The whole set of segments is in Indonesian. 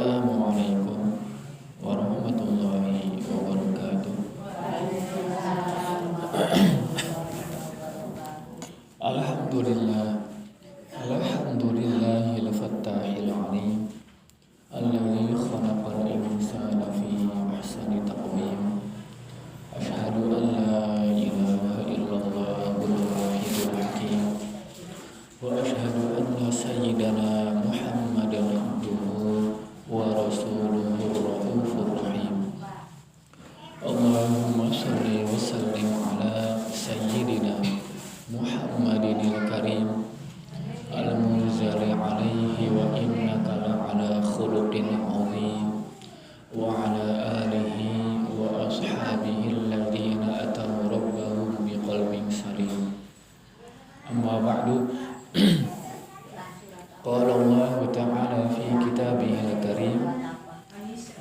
Assalamualaikum warahmatullahi wabarakatuh. Alhamdulillah, alhamdulillahil fattahil alim, alladzi khalaqal insana fi ahsani taqwim. Asyhadu an la ilaha illallah wal wahidul hakim, wa asyhadu anna sayyidana Muhammadan abduhu wa rasuluhu raufur rahim. Allahumma shalli wa sallim ala sayyidina Muhammadinil karim al-munzali alaihi wa innaka la'ala khuluqin azim wa ala alihi wa ashabihi alladhina ataw rabbahum biqalbin salim. Amma ba'du. Qala Allah ta'ala fi kitabihil karim,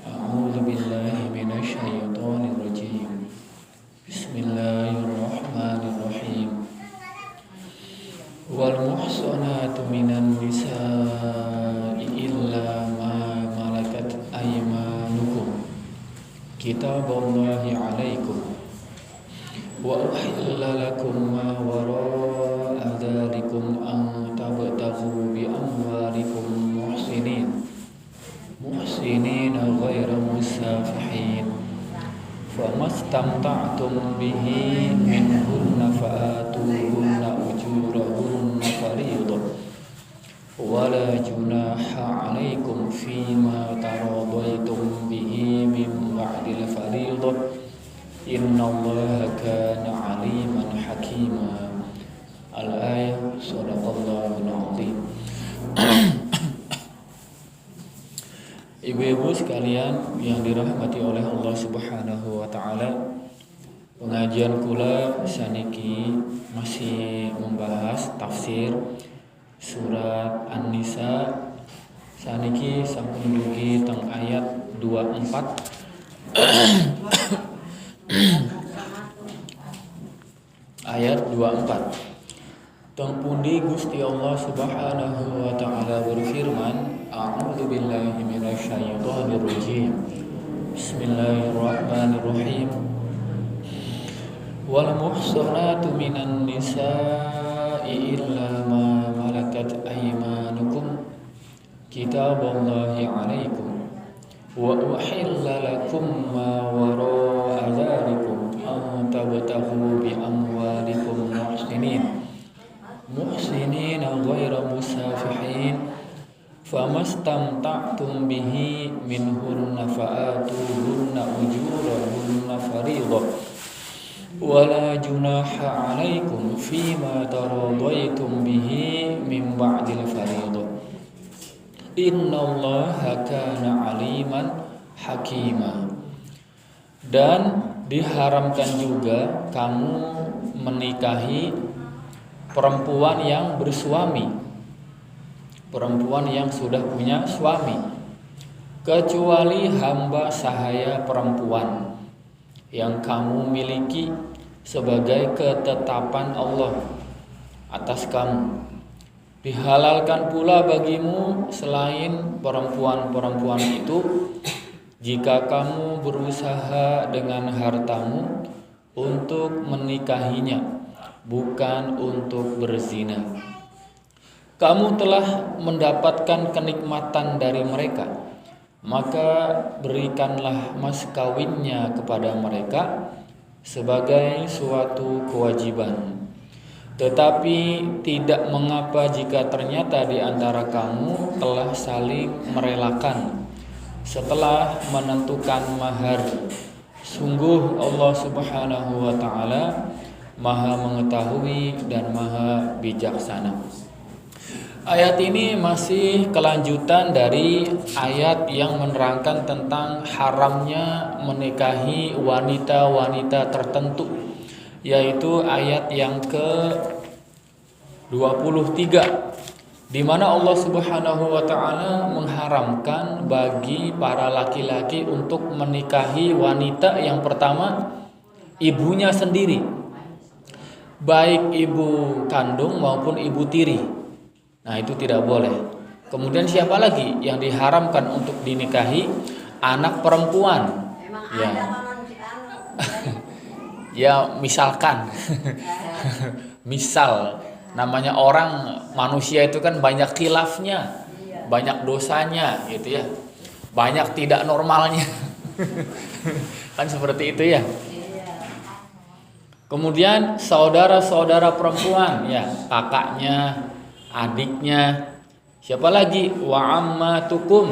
a'udzu billahi minasy syaithanir rajim. Bismillahirrahmanirrahim. Wal muhsanatu minan nisa'i illa ma malakat aymanukum kitaballahi 'alaikum wa uhilla lakum ma wara'a dzalikum an tabtaghu bi amwalikum muhsinina ghayra musafihin famastamta'tum bihi minhunna fa'atuhunna ujurahunna fariidah wala junaha 'alaikum fima taradaitum bihi min ba'dil fariidah innallaha kana 'aliman hakima. Al-ayah. Shadaqallahul azim. Ibu-ibu sekalian yang dirahmati oleh Allah Subhanahu wa taala, pengajian kula saniki masih membahas tafsir surat An-Nisa. Saniki sampun dugi teng ayat 24 ayat 24. Teng pundi Gusti Allah Subhanahu wa taala berfirman, a'udzu billahi minasy syaithanir rajim. Bismillahirrahmanirrahim. Wal muhsanatu minan nisa'i illa ma malakat aymanukum kitaballahi 'alaikum wa uhilla lakum ma wara'a dzalikum an tabtaghu bi amwalikum muhsinina ghayra musafihin famastamta'tum bihi minhunna fa'atuhunna ujurahunna fariidah wala junaha 'alaikum fima taradaitum bihi min ba'dil fariidah innallaha kana 'aliman hakima. Dan diharamkan juga kamu menikahi perempuan yang bersuami, perempuan yang sudah punya suami, kecuali hamba sahaya perempuan yang kamu miliki sebagai ketetapan Allah atas kamu. Dihalalkan pula bagimu selain perempuan-perempuan itu jika kamu berusaha dengan hartamu untuk menikahinya, bukan untuk berzina. Kamu telah mendapatkan kenikmatan dari mereka, maka berikanlah mas kawinnya kepada mereka sebagai suatu kewajiban. Tetapi tidak mengapa jika ternyata di antara kamu telah saling merelakan setelah menentukan mahar. Sungguh Allah Subhanahu wa taala Maha mengetahui dan maha bijaksana. Ayat ini masih kelanjutan dari ayat yang menerangkan tentang haramnya menikahi wanita-wanita tertentu, yaitu ayat yang ke-23, di mana Allah Subhanahu wa taala mengharamkan bagi para laki-laki untuk menikahi wanita yang pertama ibunya sendiri, baik ibu kandung maupun ibu tiri. Nah, itu tidak boleh. Kemudian siapa lagi yang diharamkan untuk dinikahi? Anak perempuan. Ya. Ya misalkan. Misal namanya orang manusia itu kan banyak khilafnya, banyak dosanya gitu ya. Banyak tidak normalnya. Kan seperti itu ya. Kemudian saudara-saudara perempuan ya, kakaknya, adiknya. Siapa lagi? Wa ammatukum,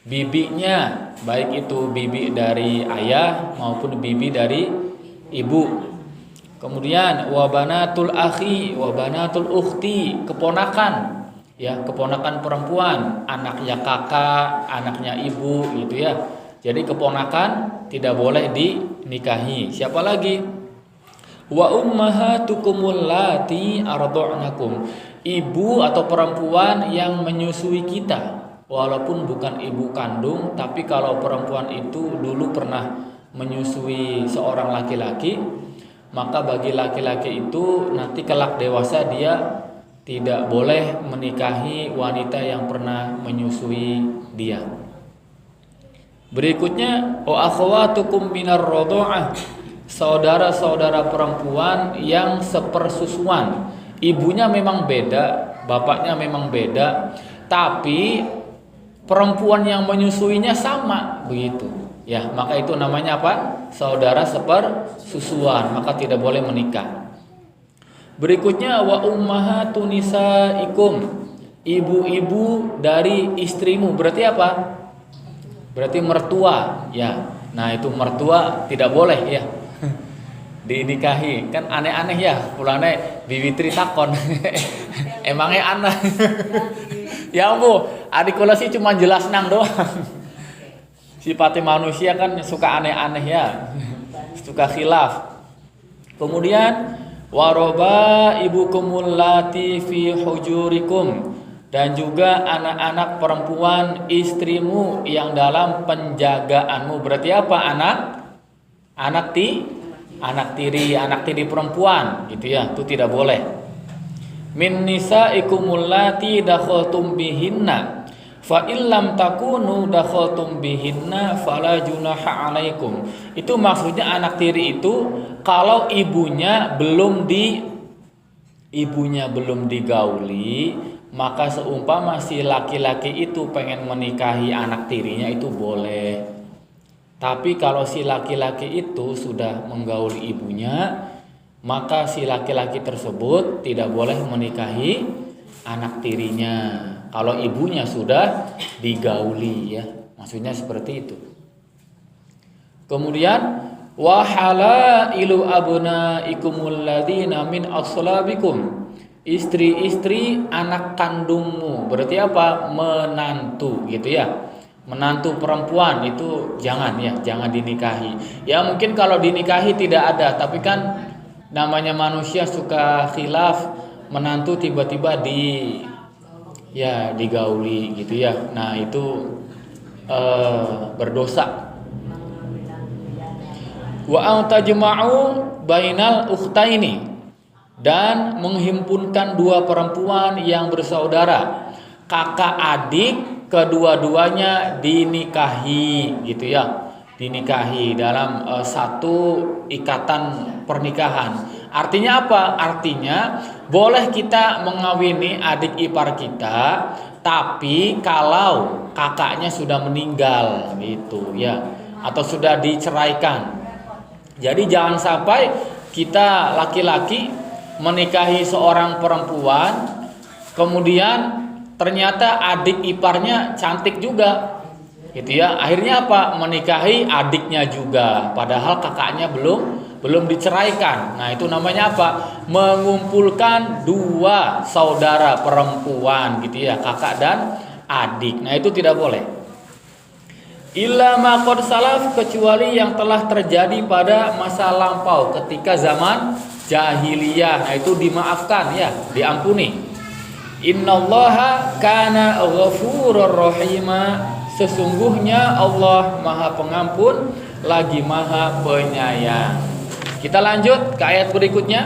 bibinya, baik itu bibi dari ayah maupun bibi dari ibu. Kemudian wa banatul akhi, wa banatul ukhti, keponakan. Ya, keponakan perempuan, anaknya kakak, anaknya ibu gitu ya. Jadi keponakan tidak boleh dinikahi. Siapa lagi? Wa ummahatukumul lati arda'nakum, ibu atau perempuan yang menyusui kita, walaupun bukan ibu kandung, tapi kalau perempuan itu dulu pernah menyusui seorang laki-laki, maka bagi laki-laki itu nanti kelak dewasa dia tidak boleh menikahi wanita yang pernah menyusui dia. Berikutnya wa akhwatukum minar radha'ah, saudara-saudara perempuan yang sepersusuan. Ibunya memang beda, bapaknya memang beda, tapi perempuan yang menyusuinya sama begitu. Ya, maka itu namanya apa? Saudara sepersusuan, maka tidak boleh menikah. Berikutnya wa ummahatun nisaikum, ibu-ibu dari istrimu. Berarti apa? Berarti mertua, ya. Nah, itu mertua tidak boleh ya dinikahi. Kan aneh-aneh ya, pulane bibitri takon. Emangnya aneh. Ya Bu, adik kula sih cuma jelas nang doang. Sifatnya manusia kan suka aneh-aneh ya. Suka khilaf. Kemudian waroba ibukumul lati fi hujurikum, dan juga anak-anak perempuan istrimu yang dalam penjagaanmu. Berarti apa? Anak tiri perempuan gitu ya, itu tidak boleh. Min nisaikumul lati dakhaltum bihinna fa illam takunu dakhaltum bihinna fala junaha alaikum. Itu maksudnya anak tiri itu kalau ibunya belum digauli, maka seumpama si laki-laki itu pengen menikahi anak tirinya itu boleh. Tapi kalau si laki-laki itu sudah menggauli ibunya, maka si laki-laki tersebut tidak boleh menikahi anak tirinya kalau ibunya sudah digauli ya. Maksudnya seperti itu. Kemudian wa halailu abnaikumul ladzina min aslabikum, istri-istri anak kandungmu. Berarti apa? Menantu gitu ya. Menantu perempuan itu jangan dinikahi. Ya mungkin kalau dinikahi tidak ada, tapi kan namanya manusia suka khilaf, menantu tiba-tiba digauli gitu ya. Nah, itu berdosa. Wa antajma'u bainal ukhtaini, dan menghimpunkan dua perempuan yang bersaudara, kakak adik, kedua-duanya dinikahi gitu ya, dinikahi dalam satu ikatan pernikahan. Artinya apa? Artinya boleh kita mengawini adik ipar kita, tapi kalau kakaknya sudah meninggal gitu ya, atau sudah diceraikan. Jadi jangan sampai kita laki-laki menikahi seorang perempuan, kemudian ternyata adik iparnya cantik juga gitu ya, akhirnya apa? Menikahi adiknya juga padahal kakaknya belum diceraikan. Nah, itu namanya apa? Mengumpulkan dua saudara perempuan gitu ya, kakak dan adik. Nah, itu tidak boleh. Illa ma qad salaf, kecuali yang telah terjadi pada masa lampau ketika zaman jahiliyah. Nah, itu dimaafkan ya, diampuni. Innallaha kana ghafurur rahima, sesungguhnya Allah Maha Pengampun lagi Maha Penyayang. Kita lanjut ke ayat berikutnya.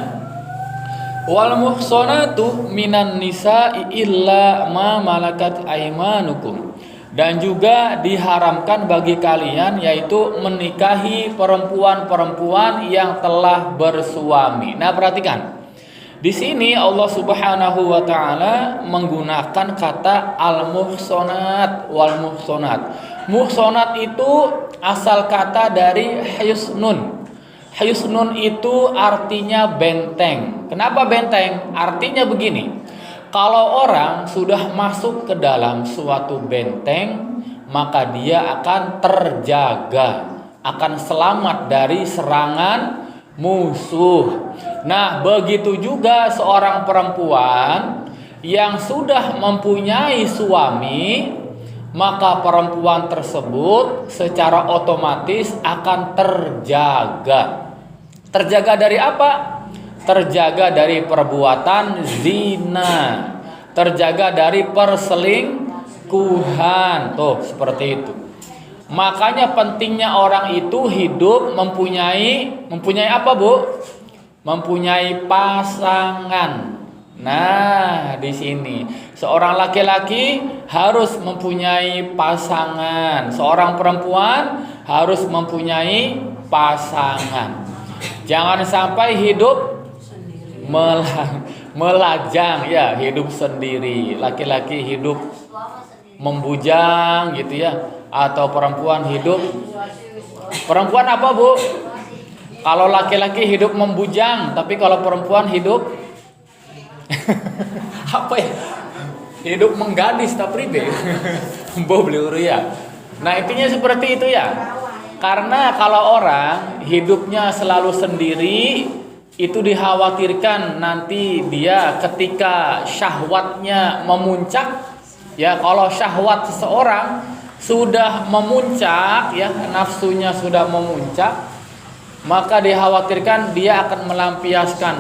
Wal muhsanatu minan nisa'i illa ma malakat aymanukum. Dan juga diharamkan bagi kalian yaitu menikahi perempuan-perempuan yang telah bersuami. Nah, perhatikan. Di sini Allah Subhanahu wa taala menggunakan kata al-muhsanat wal muhsanat. Muhsanat itu asal kata dari husnun. Husnun itu artinya benteng. Kenapa benteng? Artinya begini. Kalau orang sudah masuk ke dalam suatu benteng, maka dia akan terjaga, akan selamat dari serangan musuh. Nah, begitu juga seorang perempuan yang sudah mempunyai suami, maka perempuan tersebut secara otomatis akan terjaga. Terjaga dari apa? Terjaga dari perbuatan zina, terjaga dari perselingkuhan. Tuh, seperti itu. Makanya pentingnya orang itu hidup mempunyai apa, Bu? Mempunyai pasangan. Nah, di sini seorang laki-laki harus mempunyai pasangan, seorang perempuan harus mempunyai pasangan. Jangan sampai hidup melajang, ya, hidup sendiri. Laki-laki hidup membujang gitu ya, atau perempuan hidup. Perempuan apa, Bu? Kalau laki-laki hidup membujang, tapi kalau perempuan hidup apa ya? Hidup menggadis tapribe. Mbok beli ya. Nah, intinya seperti itu ya. Karena kalau orang hidupnya selalu sendiri, itu dikhawatirkan nanti dia ketika syahwatnya memuncak, ya, kalau syahwat seseorang sudah memuncak, ya, nafsunya sudah memuncak, maka dikhawatirkan dia akan melampiaskan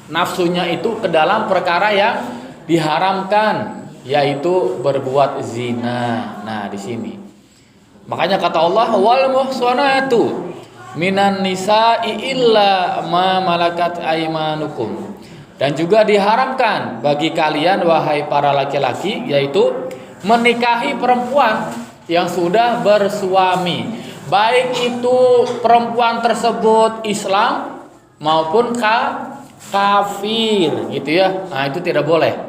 nafsunya itu ke dalam perkara yang diharamkan, yaitu berbuat zina. Nah, di sini makanya kata Allah, wal muhsanatu minan nisa'i illa ma malakat aymanukum. Dan juga diharamkan bagi kalian wahai para laki-laki, yaitu menikahi perempuan yang sudah bersuami, baik itu perempuan tersebut Islam maupun kafir, gitu ya. Nah, itu tidak boleh.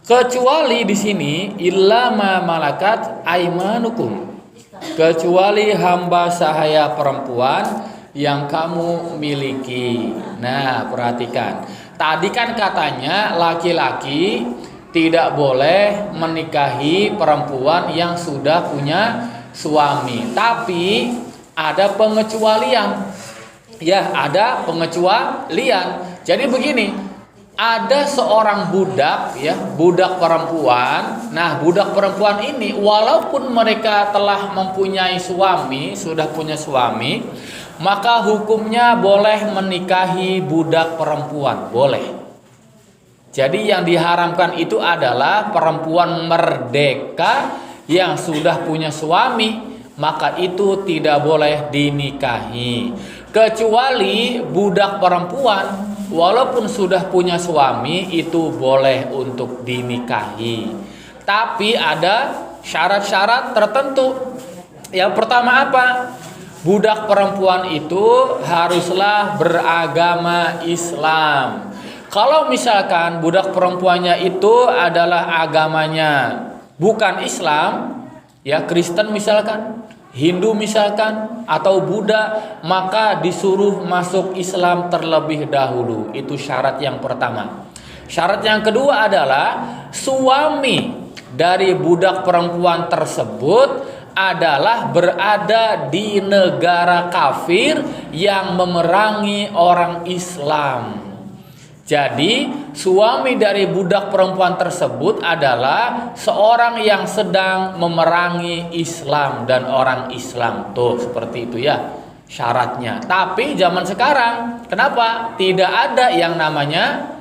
Kecuali di sini illa ma malakat aymanukum, kecuali hamba sahaya perempuan yang kamu miliki. Nah, perhatikan. Tadi kan katanya laki-laki tidak boleh menikahi perempuan yang sudah punya suami. Tapi ada pengecualian. Ya, ada pengecualian. Jadi begini, ada seorang budak, ya, budak perempuan. Nah, budak perempuan ini walaupun mereka telah mempunyai suami, sudah punya suami, maka hukumnya boleh menikahi budak perempuan, boleh. Jadi yang diharamkan itu adalah perempuan merdeka yang sudah punya suami, maka itu tidak boleh dinikahi. Kecuali budak perempuan walaupun sudah punya suami itu boleh untuk dinikahi. Tapi ada syarat-syarat tertentu. Yang pertama apa? Budak perempuan itu haruslah beragama Islam. Kalau misalkan budak perempuannya itu adalah agamanya bukan Islam, ya, Kristen misalkan, Hindu misalkan, atau Buddha, maka disuruh masuk Islam terlebih dahulu. Itu syarat yang pertama. Syarat yang kedua adalah suami dari budak perempuan tersebut adalah berada di negara kafir yang memerangi orang Islam. Jadi suami dari budak perempuan tersebut adalah seorang yang sedang memerangi Islam dan orang Islam. Tuh, seperti itu ya syaratnya. Tapi zaman sekarang kenapa tidak ada yang namanya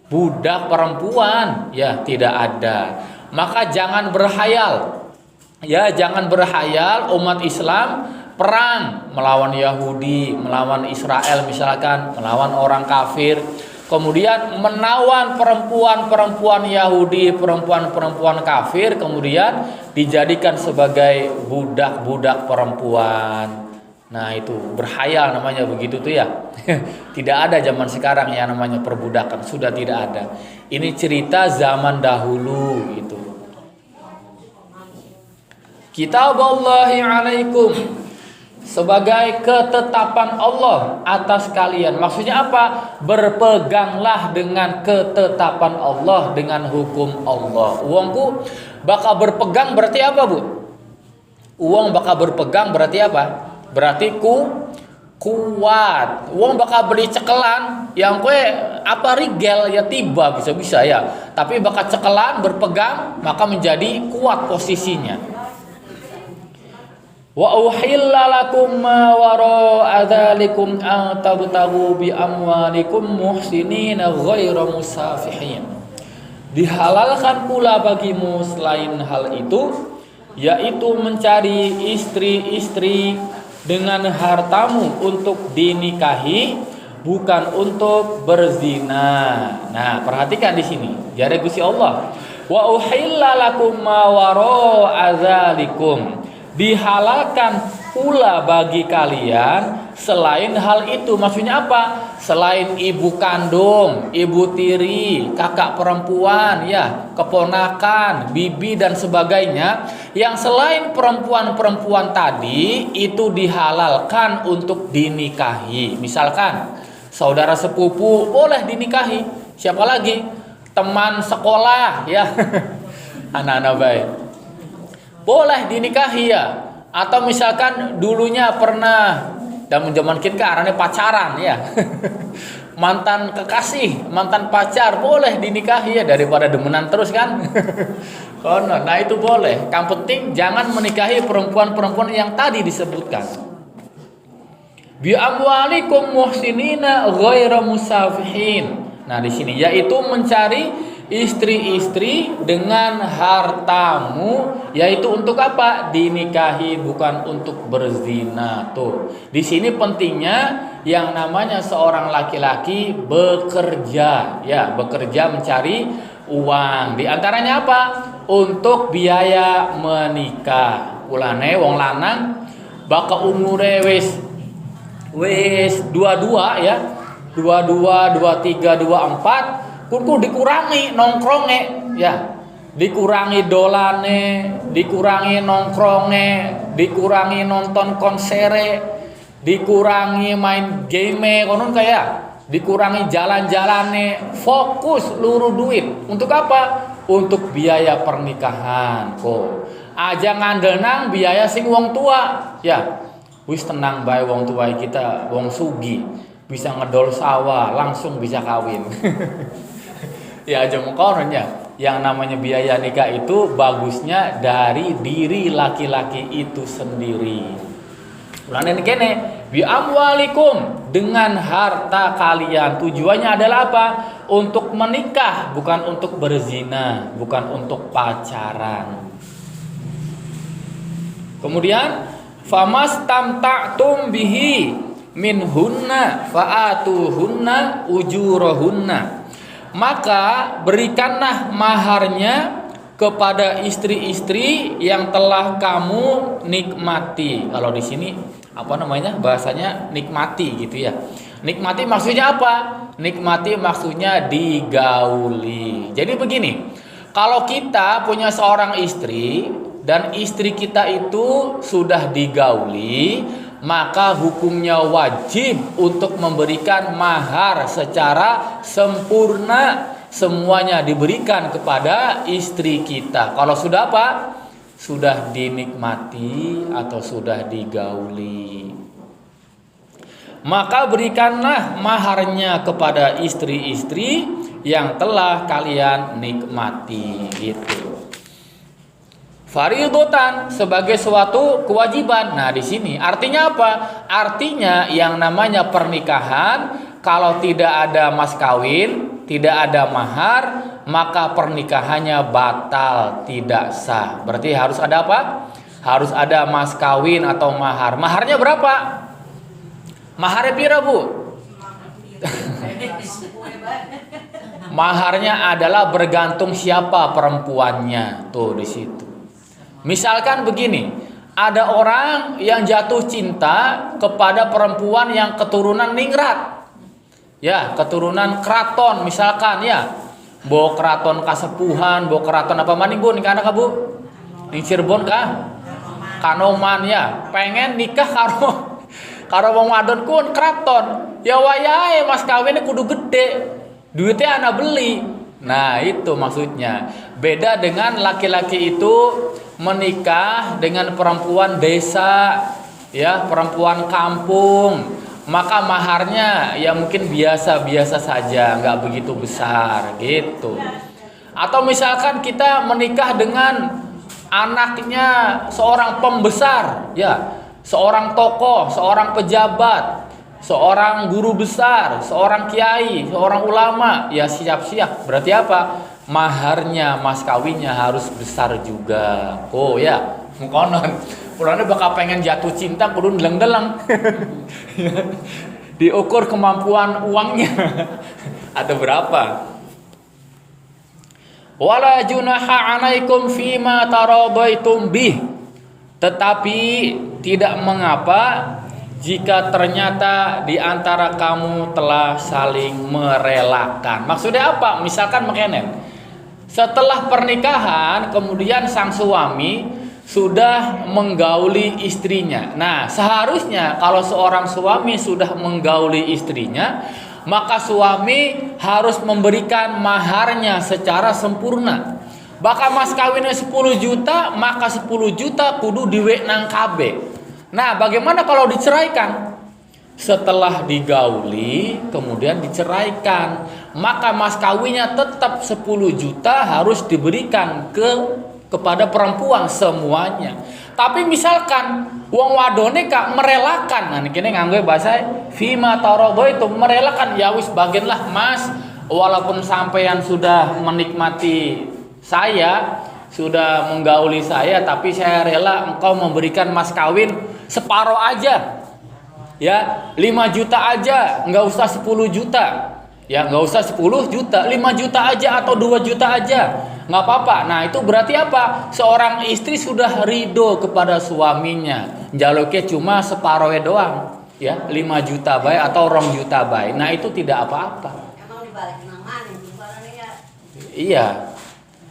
budak perempuan? Ya, tidak ada. Maka jangan berhayal. Ya, jangan berhayal umat Islam perang melawan Yahudi, melawan Israel misalkan, melawan orang kafir. Kemudian menawan perempuan-perempuan Yahudi, perempuan-perempuan kafir, kemudian dijadikan sebagai budak-budak perempuan. Nah itu berhayal namanya begitu tuh ya. Tidak ada zaman sekarang yang namanya perbudakan, sudah tidak ada. Ini cerita zaman dahulu gitu. Kitaballahi alaikum, sebagai ketetapan Allah atas kalian. Maksudnya apa? Berpeganglah dengan ketetapan Allah, dengan hukum Allah. Uangku bakal berpegang berarti apa, Bu? Uang bakal berpegang berarti apa? Berarti kuat. Uang bakal beli cekelan yang kue apa rigel ya tiba bisa-bisa ya. Tapi bakal cekelan berpegang maka menjadi kuat posisinya. Wa uhilla lakum ma wara'a dzalikum an tabtagu bi amwalikum muhsinina ghairu musafihin. Dihalalkan pula bagimu selain hal itu, yaitu mencari istri-istri dengan hartamu untuk dinikahi, bukan untuk berzina. Nah, perhatikan di sini. Jadi Gusti Allah, wa uhilla lakum ma wara'a dzalikum, dihalalkan pula bagi kalian selain hal itu. Maksudnya apa? Selain ibu kandung, ibu tiri, kakak perempuan, ya, keponakan, bibi dan sebagainya, yang selain perempuan-perempuan tadi itu dihalalkan untuk dinikahi. Misalkan saudara sepupu boleh dinikahi. Siapa lagi? Teman sekolah, ya. Anak-anak baik boleh dinikahi ya. Atau misalkan dulunya pernah zaman kita arane pacaran ya. Mantan kekasih, mantan pacar boleh dinikahi ya, daripada demenan terus kan. Nah itu boleh. Yang penting jangan menikahi perempuan-perempuan yang tadi disebutkan. Bi amwalikum muhsinina ghairu musafihin. Nah di sini yaitu mencari istri-istri dengan hartamu, yaitu untuk apa? Dinikahi, bukan untuk berzina. Tuh. Di sini pentingnya yang namanya seorang laki-laki bekerja, ya, bekerja mencari uang. Di antaranya apa? Untuk biaya menikah. Ulane wong lanang bakal umure wis 22 ya. 22, 23, 24 kudu dikurangi nongkronge ya, dikurangi dolane, dikurangi nongkronge, dikurangi nonton konsere, dikurangi main game konon kayak, dikurangi jalan-jalane, fokus luruh duit untuk apa? Untuk biaya pernikahan. Kok aja ngandenang biaya sing wong tua ya. Wis tenang bae wong tua kita, wong sugi bisa ngedol sawah langsung bisa kawin. Ya aja mengkoronnya, yang namanya biaya nikah itu bagusnya dari diri laki-laki itu sendiri. Ulane kene bi amwalikum, dengan harta kalian. Tujuannya adalah apa? Untuk menikah, bukan untuk berzina, bukan untuk pacaran. Kemudian famastamta'tum bihi minhunna fa'atuhunna ujurahunna, maka berikanlah maharnya kepada istri-istri yang telah kamu nikmati. Kalau di sini apa namanya? Bahasanya nikmati gitu ya. Nikmati maksudnya apa? Nikmati maksudnya digauli. Jadi begini, kalau kita punya seorang istri dan istri kita itu sudah digauli, maka hukumnya wajib untuk memberikan mahar secara sempurna, semuanya diberikan kepada istri kita. Kalau sudah apa? Sudah dinikmati atau sudah digauli, maka berikanlah maharnya kepada istri-istri yang telah kalian nikmati gitu. Faridotan, sebagai suatu kewajiban. Nah, di sini artinya apa? Artinya yang namanya pernikahan kalau tidak ada mas kawin, tidak ada mahar, maka pernikahannya batal, tidak sah. Berarti harus ada apa? harus ada mas kawin atau mahar. Maharnya berapa? Maharnya pira, Bu? Maharnya adalah bergantung siapa perempuannya. Tuh di situ. Misalkan begini, ada orang yang jatuh cinta kepada perempuan yang keturunan ningrat. Ya, keturunan keraton misalkan ya. Bawa keraton Kasepuhan, bawa keraton apa maning Bu? Nikah anak Bu? Di Cirebon kah? Kanoman ya. Pengen nikah karo wong wadon kun keraton. Ya wayahe mas kawinnya kudu gede. Duitnya anak beli. Nah, itu maksudnya. Beda dengan laki-laki itu menikah dengan perempuan desa, ya, perempuan kampung. Maka maharnya ya mungkin biasa-biasa saja, nggak begitu besar gitu. Atau misalkan kita menikah dengan anaknya seorang pembesar, ya, seorang tokoh, seorang pejabat, seorang guru besar, seorang kiai, seorang ulama, ya siap-siap. Berarti apa? Maharnya, mas kawinnya harus besar juga. Oh ya, mengkonon. Pulangnya bakal pengen jatuh cinta kudu deleng-deleng. Diukur kemampuan uangnya. Ada berapa? Wala junaha 'alaikum fima taradaitum bih. Tetapi tidak mengapa jika ternyata di antara kamu telah saling merelakan. Maksudnya apa? Misalkan mekanen. Setelah pernikahan kemudian sang suami sudah menggauli istrinya. Nah, seharusnya kalau seorang suami sudah menggauli istrinya, maka suami harus memberikan maharnya secara sempurna. Bakal mas kawinnya 10 juta, maka 10 juta kudu diwek nang KB. Nah, bagaimana kalau diceraikan? Setelah digauli, kemudian diceraikan, maka mas kawinnya tetap 10 juta harus diberikan kepada perempuan semuanya. Tapi misalkan wong wadone kak merelakan, nah ini nganggo bahasa fima tarobo itu merelakan, ya wis bagianlah mas, walaupun sampean sudah menikmati saya, sudah menggauli saya, tapi saya rela engkau memberikan mas kawin separuh aja, ya 5 juta aja, nggak usah 10 juta. Ya nggak usah 10 juta, 5 juta aja atau 2 juta aja, nggak apa-apa. Nah itu berarti apa? Seorang istri sudah ridho kepada suaminya. Jaluknya cuma separohnya doang, ya 5 juta baik atau 2 juta baik. Nah itu tidak apa-apa. Iya.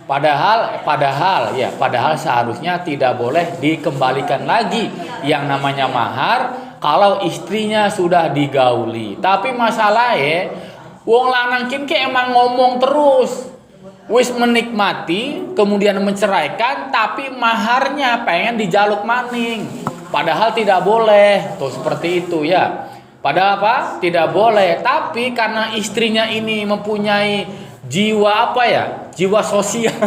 Padahal seharusnya tidak boleh dikembalikan lagi yang namanya mahar kalau istrinya sudah digauli. Tapi masalahnya wong lanang kin emang ngomong terus, wis menikmati, kemudian menceraikan, tapi maharnya pengen dijaluk maning. Padahal tidak boleh, tuh seperti itu ya. Padahal apa? Tidak boleh. Tapi karena istrinya ini mempunyai jiwa apa ya? Jiwa sosial,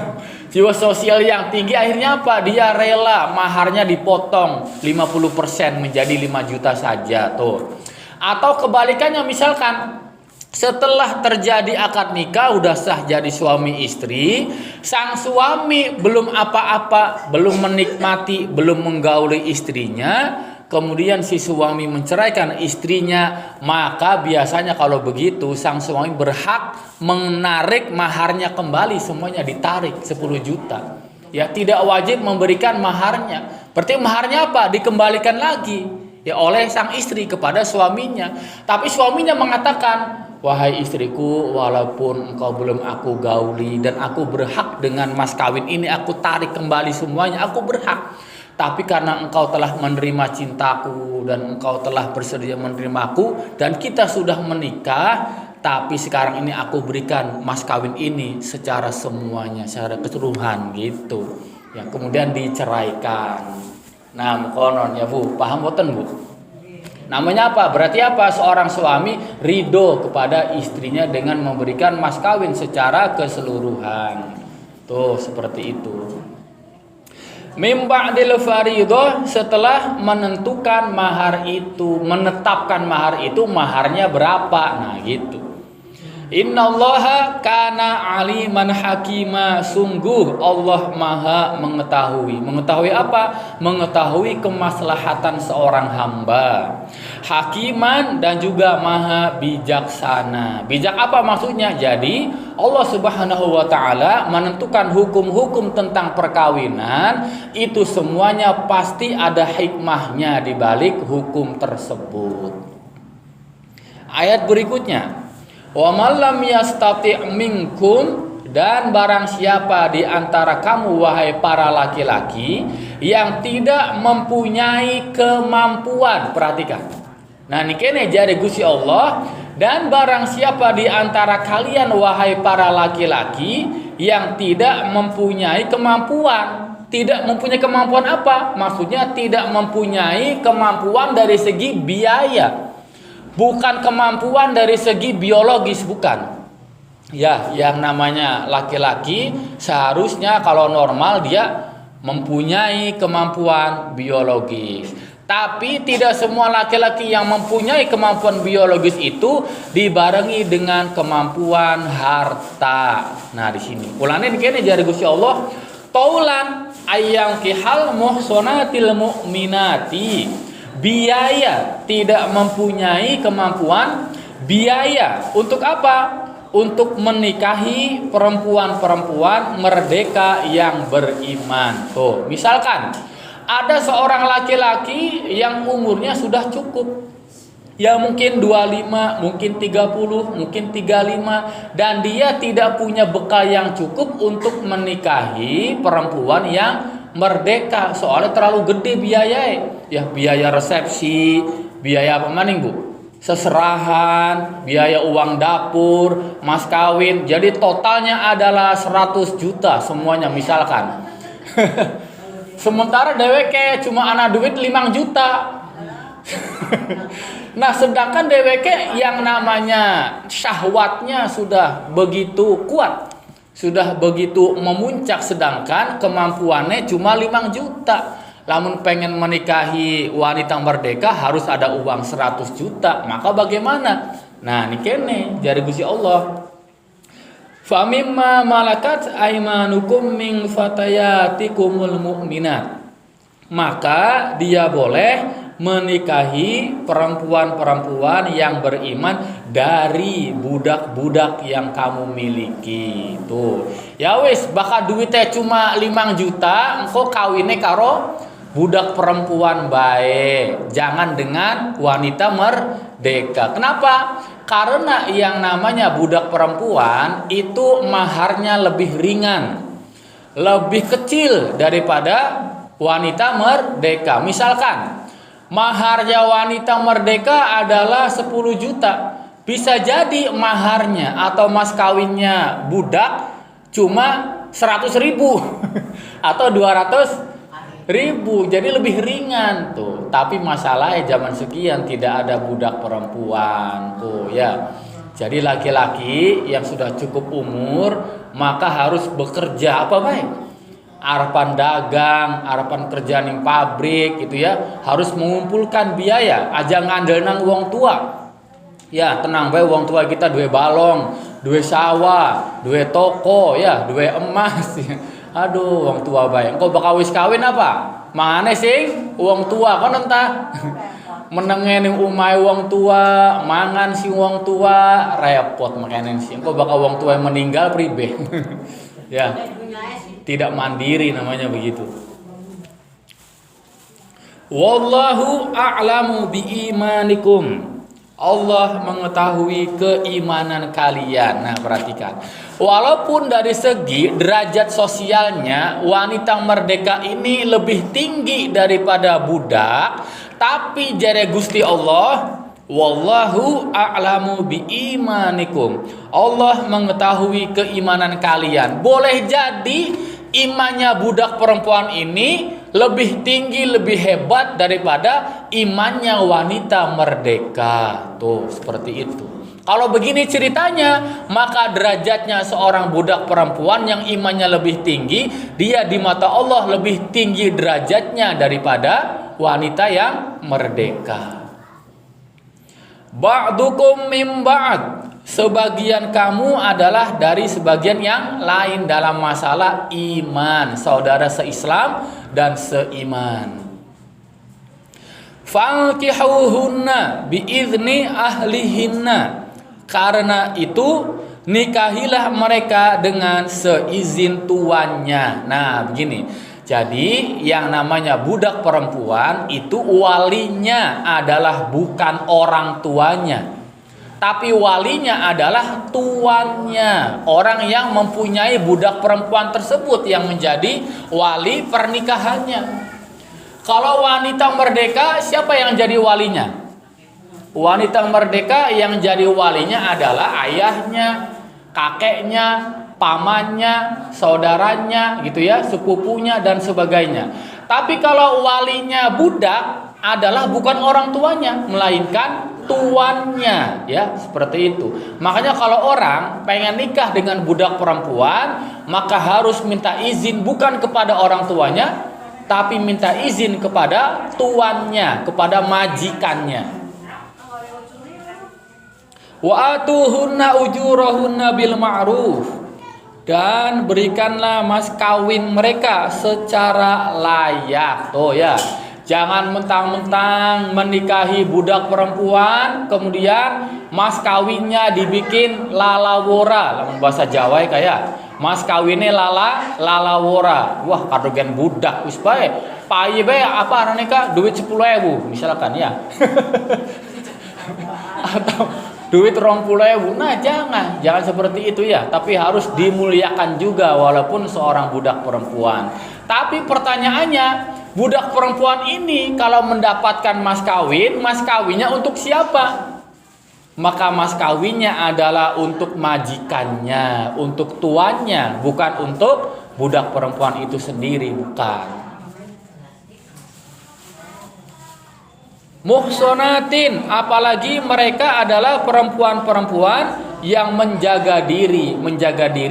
jiwa sosial yang tinggi. Akhirnya apa? Dia rela maharnya dipotong 50% menjadi 5 juta saja tuh. Atau kebalikannya misalkan, setelah terjadi akad nikah udah sah jadi suami istri, sang suami belum apa-apa, belum menikmati, belum menggauli istrinya, kemudian si suami menceraikan istrinya, maka biasanya kalau begitu sang suami berhak menarik maharnya kembali, semuanya ditarik 10 juta. Ya, tidak wajib memberikan maharnya. Berarti maharnya apa? Dikembalikan lagi ya oleh sang istri kepada suaminya. Tapi suaminya mengatakan, wahai istriku, walaupun engkau belum aku gauli dan aku berhak dengan mas kawin ini, aku tarik kembali semuanya, aku berhak. Tapi karena engkau telah menerima cintaku dan engkau telah bersedia menerimaku dan kita sudah menikah, tapi sekarang ini aku berikan mas kawin ini secara semuanya, secara keseluruhan gitu. Ya, kemudian diceraikan. Nah, konon ya Bu, paham boten Bu? Namanya apa? Berarti apa? Seorang suami ridho kepada istrinya dengan memberikan mas kawin secara keseluruhan. Tuh seperti itu. Mim ba'dil fariidhah, setelah menentukan mahar itu, menetapkan mahar itu, maharnya berapa? Nah gitu. Innallaha kana aliman hakima, sungguh Allah maha mengetahui. Mengetahui apa? Mengetahui kemaslahatan seorang hamba. Hakiman, dan juga maha bijaksana. Bijak apa maksudnya? Jadi Allah Subhanahu wa taala menentukan hukum-hukum tentang perkawinan itu semuanya pasti ada hikmahnya di balik hukum tersebut. Ayat berikutnya, wa man lam yastati' minkum, dan barang siapa di antara kamu wahai para laki-laki yang tidak mempunyai kemampuan. Perhatikan. Nah ini kene jare Gusti Allah, dan barang siapa di antara kalian wahai para laki-laki yang tidak mempunyai kemampuan. Tidak mempunyai kemampuan apa? Maksudnya tidak mempunyai kemampuan dari segi biaya. Bukan kemampuan dari segi biologis, bukan. Ya, yang namanya laki-laki seharusnya kalau normal dia mempunyai kemampuan biologis. Tapi tidak semua laki-laki yang mempunyai kemampuan biologis itu dibarengi dengan kemampuan harta. Nah, di sini. Ulane kene jare Gusti Allah, taulan ayyang kihal muhsanatil mu'minati. Biaya, tidak mempunyai kemampuan biaya. Untuk apa? Untuk menikahi perempuan-perempuan merdeka yang beriman. Tuh, misalkan ada seorang laki-laki yang umurnya sudah cukup. Ya mungkin 25, mungkin 30, mungkin 35, dan dia tidak punya bekal yang cukup untuk menikahi perempuan yang merdeka, soalnya terlalu gede biaya. Ya biaya resepsi, biaya apa maning Bu? Seserahan, biaya uang dapur, mas kawin. Jadi totalnya adalah 100 juta semuanya misalkan. Sementara DWK cuma ana duit 5 juta. Nah sedangkan DWK yang namanya syahwatnya sudah begitu kuat, sudah begitu memuncak, sedangkan kemampuannya cuma 5 juta. Lamun pengen menikahi wanita merdeka harus ada uang 100 juta. Maka bagaimana? Nah ini kene jari Gusti Allah, fa mimma malakat aymanukum min fatayatikumul mu'minat, maka dia boleh menikahi perempuan-perempuan yang beriman dari budak-budak yang kamu miliki. Tuh. Ya wis, bakal duitnya cuma 5 juta, engkau kawinnya karo budak perempuan baik. Jangan dengan wanita merdeka. Kenapa? Karena yang namanya budak perempuan itu maharnya lebih ringan, lebih kecil daripada wanita merdeka. Misalkan maharnya wanita merdeka adalah 10 juta. Bisa jadi maharnya atau mas kawinnya budak cuma 100 ribu atau 200 ribu. Jadi lebih ringan tuh. Tapi masalahnya zaman sekian tidak ada budak perempuan tuh ya. Jadi laki-laki yang sudah cukup umur maka harus bekerja apa baik? Harapan dagang, harapan kerja ning pabrik gitu ya, harus mengumpulkan biaya, aja ngandel nang wong tua. Ya, tenang bae wong tua kita duwe balong, duwe sawah, duwe toko ya, duwe emas. Aduh, wong tua bae. Engko bakal wis kawin apa? Mangane sing wong tua kon entah. Menenge ning omahe wong tua, mangan si wong tua, repot makane sih. Engko bakal wong tua meninggal pribe. Ya. Tidak mandiri namanya begitu. Wallahu a'lamu biimanikum. Allah mengetahui keimanan kalian. Nah, perhatikan. Walaupun dari segi derajat sosialnya wanita merdeka ini lebih tinggi daripada budak, tapi jare Gusti Allah, wallahu a'lamu biimanikum. Allah mengetahui keimanan kalian. Boleh jadi imannya budak perempuan ini lebih tinggi, lebih hebat daripada imannya wanita merdeka. Tuh, seperti itu. Kalau begini ceritanya, maka derajatnya seorang budak perempuan yang imannya lebih tinggi, dia di mata Allah lebih tinggi derajatnya daripada wanita yang merdeka. Ba'dukum min ba'd, Sebagian kamu adalah dari sebagian yang lain dalam masalah iman, saudara seislam dan seiman. Fankihuhunna biizni ahlihinna. Karena itu nikahilah mereka dengan seizin tuannya. Nah, begini. Jadi yang namanya budak perempuan itu walinya adalah bukan orang tuanya. Tapi walinya adalah tuannya, orang yang mempunyai budak perempuan tersebut yang menjadi wali pernikahannya. Kalau wanita merdeka, siapa yang jadi walinya? Wanita merdeka yang jadi walinya adalah ayahnya, kakeknya, pamannya, saudaranya, gitu ya, sepupunya dan sebagainya. Tapi kalau walinya budak adalah bukan orang tuanya, melainkan tuannya, ya, seperti itu. Makanya kalau orang pengen nikah dengan budak perempuan, maka harus minta izin bukan kepada orang tuanya, tapi minta izin kepada tuannya, kepada majikannya. Wa atuhunna ujurahunna bil ma'ruf. Dan berikanlah mas kawin mereka secara layak. Tuh ya. Jangan mentang-mentang menikahi budak perempuan, kemudian mas kawinnya dibikin lalawora. Lamun bahasa Jawa kayak mas kawinnya lalawora. Wah, kadogen budak wis bae. Paye bae apa nikah duit 10.000 misalkan ya. Atau duit 20.000. Nah, jangan seperti itu ya. Tapi harus dimuliakan juga walaupun seorang budak perempuan. Tapi pertanyaannya, budak perempuan ini kalau mendapatkan mas kawinnya untuk siapa? Maka mas kawinnya adalah untuk majikannya, untuk tuannya, bukan untuk budak perempuan itu sendiri, bukan. Muhsonatin, apalagi mereka adalah perempuan-perempuan yang menjaga diri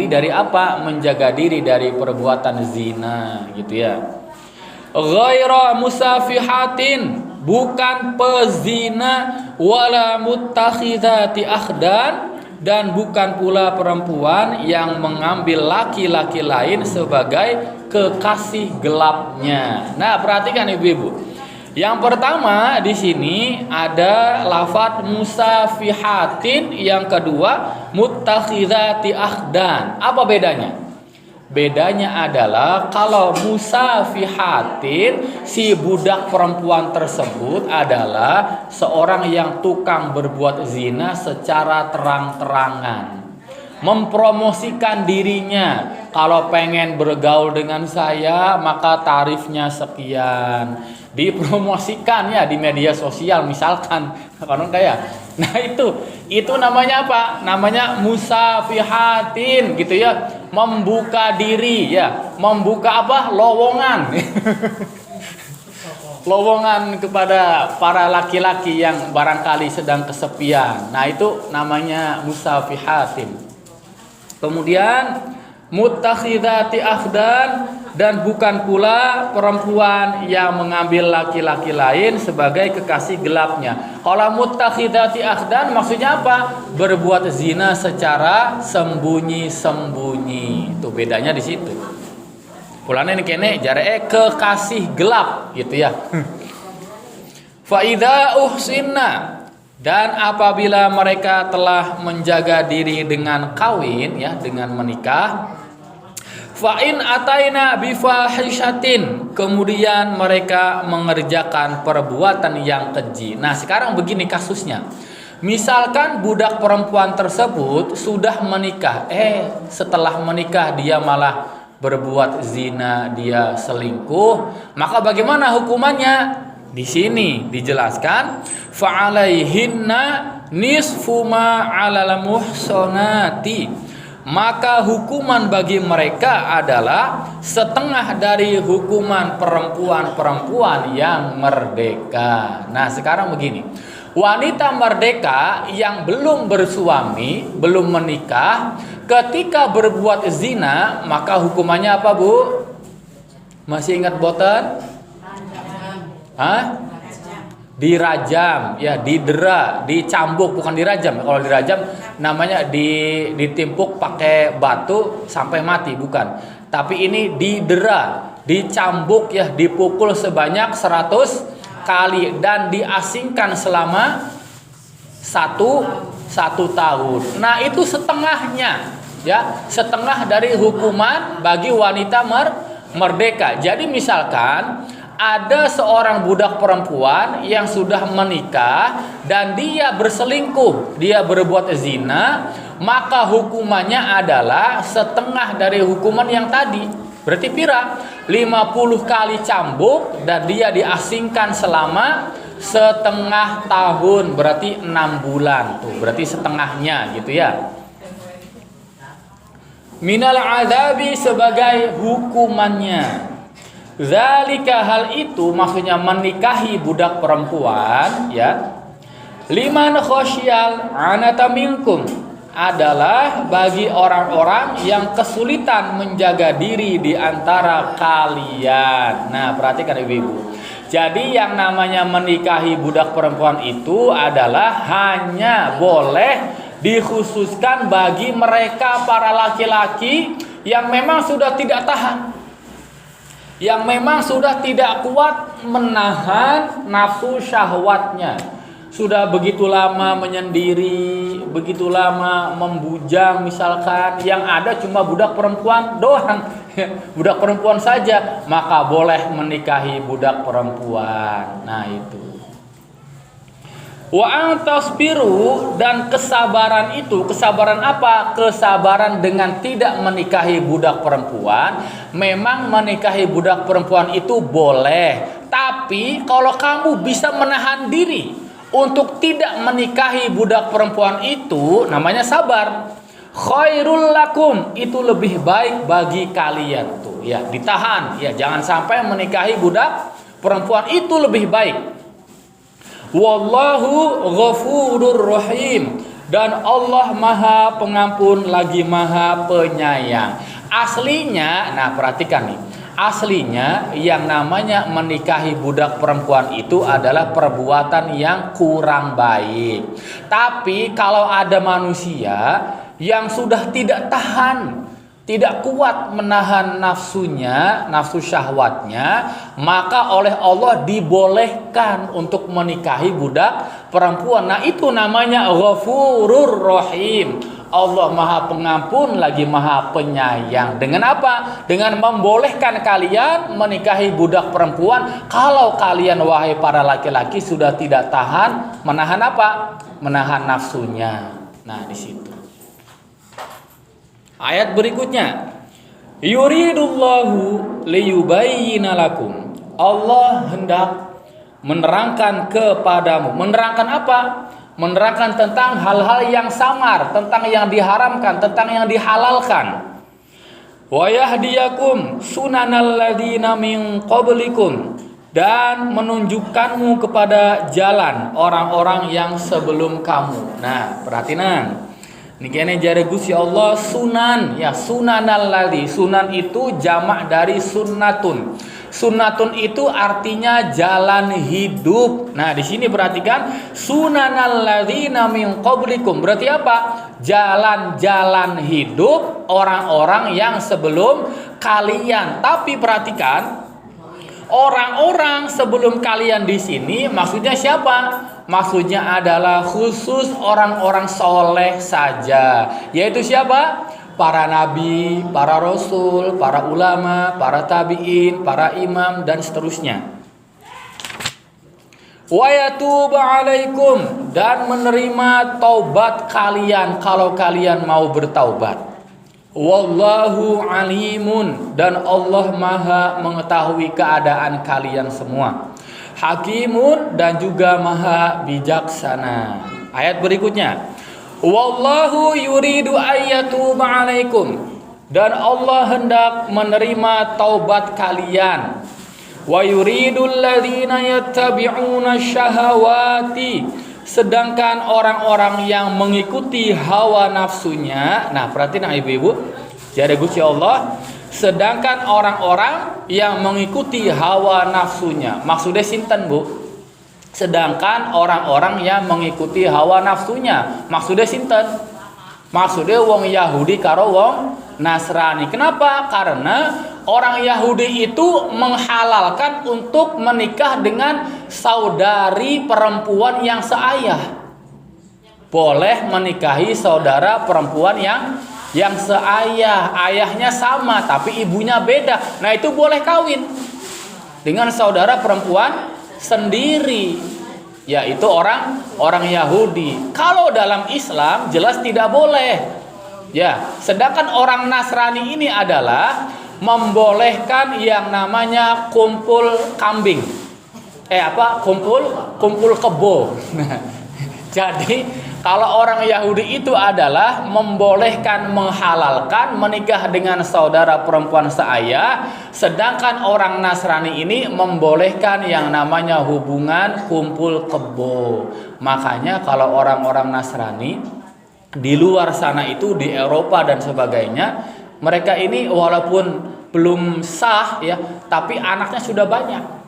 dari apa? Menjaga diri dari perbuatan zina, gitu ya. Ghaira musafihatin, bukan pezina, wala muttakhidati akhdan, dan bukan pula perempuan yang mengambil laki-laki lain sebagai kekasih gelapnya. Nah, perhatikan ibu-ibu. Yang pertama di sini ada lafadz musafihatin, yang kedua muttakhidati akhdan. Apa bedanya? Bedanya adalah kalau musafihatin, si budak perempuan tersebut adalah seorang yang tukang berbuat zina secara terang-terangan, mempromosikan dirinya. Kalau pengen bergaul dengan saya maka tarifnya sekian, dipromosikan ya di media sosial misalkan, kan kayak. Nah, itu namanya apa? Namanya musafihatin, gitu ya. Membuka diri ya, membuka apa? Lowongan. Lowongan kepada para laki-laki yang barangkali sedang kesepian. Nah, itu namanya musafihatin. Kemudian muttakhidati akhdan, dan bukan pula perempuan yang mengambil laki-laki lain sebagai kekasih gelapnya. Kalau muttakhidati akhdan maksudnya apa? Berbuat zina secara sembunyi-sembunyi. Itu bedanya di situ. Pulane ini kene jare kekasih gelap, gitu ya. Fa idza uhsinna, dan apabila mereka telah menjaga diri dengan kawin ya, dengan menikah, fa in ataina bifahishatin, kemudian mereka mengerjakan perbuatan yang keji. Nah, sekarang begini kasusnya. Misalkan budak perempuan tersebut sudah menikah, setelah menikah dia malah berbuat zina, dia selingkuh, maka bagaimana hukumannya? Di sini dijelaskan fa'alaihinna nisfu ma 'alal muhsanati, maka hukuman bagi mereka adalah setengah dari hukuman perempuan-perempuan yang merdeka. Nah, sekarang begini, wanita merdeka yang belum bersuami, belum menikah, ketika berbuat zina, maka hukumannya apa, Bu? Masih ingat boten? Hah? dirajam, ya, didera, dicambuk, bukan dirajam. Kalau dirajam namanya ditimpuk pakai batu sampai mati, bukan. Tapi ini didera, dicambuk, ya, dipukul sebanyak 100 kali dan diasingkan selama satu tahun. Nah, itu setengahnya, ya, setengah dari hukuman bagi wanita merdeka. Jadi misalkan ada seorang budak perempuan yang sudah menikah dan dia berselingkuh, dia berbuat zina, maka hukumannya adalah setengah dari hukuman yang tadi. Berarti pira? 50 kali cambuk dan dia diasingkan selama setengah tahun, berarti 6 bulan tuh, berarti setengahnya gitu ya. Minal adabi sebagai hukumannya. Zalika hal itu maksudnya menikahi budak perempuan, ya. Liman khosyal anata minkum adalah bagi orang-orang yang kesulitan menjaga diri di antara kalian. Nah, perhatikan ibu-ibu. Jadi yang namanya menikahi budak perempuan itu adalah hanya boleh dikhususkan bagi mereka para laki-laki yang memang sudah tidak tahan, yang memang sudah tidak kuat menahan nafsu syahwatnya, sudah begitu lama menyendiri, begitu lama membujang misalkan, yang ada cuma budak perempuan doang, budak perempuan saja, maka boleh menikahi budak perempuan. Nah itu. Wa antasbiru, dan kesabaran itu, kesabaran apa? Kesabaran dengan tidak menikahi budak perempuan. Memang menikahi budak perempuan itu boleh, tapi kalau kamu bisa menahan diri untuk tidak menikahi budak perempuan itu, namanya sabar. Khairul lakum, itu lebih baik bagi kalian tuh, ya, ditahan, ya, jangan sampai menikahi budak perempuan, itu lebih baik. Wallahu ghafurur rahim, dan Allah Maha Pengampun lagi Maha Penyayang. Aslinya, nah perhatikan nih, aslinya yang namanya menikahi budak perempuan itu adalah perbuatan yang kurang baik. Tapi kalau ada manusia yang sudah tidak tahan, tidak kuat menahan nafsunya, nafsu syahwatnya, maka oleh Allah dibolehkan untuk menikahi budak perempuan. Nah itu namanya Ghafurur Rahim. Allah Maha Pengampun lagi Maha Penyayang. Dengan apa? Dengan membolehkan kalian menikahi budak perempuan kalau kalian wahai para laki-laki sudah tidak tahan menahan apa? Menahan nafsunya. Nah di situ. Ayat berikutnya, yuridullahu liyubayyina lakum. Allah hendak menerangkan kepadamu. Menerangkan apa? Menerangkan tentang hal-hal yang samar, tentang yang diharamkan, tentang yang dihalalkan. Wa yahdiyakum sunanal ladzina min qablikum, dan menunjukkanmu kepada jalan orang-orang yang sebelum kamu. Nah, perhatikan. Nikene jare Gusti Allah sunan, ya, sunanal ladzi. Sunan itu jamak dari sunnatun. Sunnatun itu artinya jalan hidup. Nah, di sini perhatikan sunanal ladzina min qablikum. Berarti apa? Jalan-jalan hidup orang-orang yang sebelum kalian. Tapi perhatikan, orang-orang sebelum kalian di sini maksudnya siapa? Maksudnya adalah khusus orang-orang soleh saja. Yaitu siapa? Para nabi, para rasul, para ulama, para tabi'in, para imam, dan seterusnya. Wa yatubu alaikum, dan menerima taubat kalian kalau kalian mau bertaubat. Wallahu alimun, dan Allah Maha mengetahui keadaan kalian semua. Hakimun, dan juga Maha bijaksana. Ayat berikutnya, wallahu yuridu ayyatuba alaikum, dan Allah hendak menerima taubat kalian. Wa yuridul ladzina yattabi'una syahawati, sedangkan orang-orang yang mengikuti hawa nafsunya. Nah, perhatiin ibu-ibu, jadi Gusti Allah, sedangkan orang-orang yang mengikuti hawa nafsunya. Maksudnya sinten, Bu? Sedangkan orang-orang yang mengikuti hawa nafsunya, maksudnya sinten? Maksudnya wong Yahudi karo wong Nasrani. Kenapa? Karena orang Yahudi itu menghalalkan untuk menikah dengan saudari perempuan yang seayah. Boleh menikahi saudara perempuan yang seayah, ayahnya sama tapi ibunya beda. Nah, itu boleh kawin dengan saudara perempuan sendiri, yaitu orang Yahudi. Kalau dalam Islam jelas tidak boleh. Ya, sedangkan orang Nasrani ini adalah membolehkan yang namanya kumpul kambing. Kumpul kebo. Jadi kalau orang Yahudi itu adalah membolehkan, menghalalkan menikah dengan saudara perempuan seayah, sedangkan orang Nasrani ini membolehkan yang namanya hubungan kumpul kebo. Makanya kalau orang-orang Nasrani di luar sana itu, di Eropa dan sebagainya, mereka ini walaupun belum sah ya, tapi anaknya sudah banyak.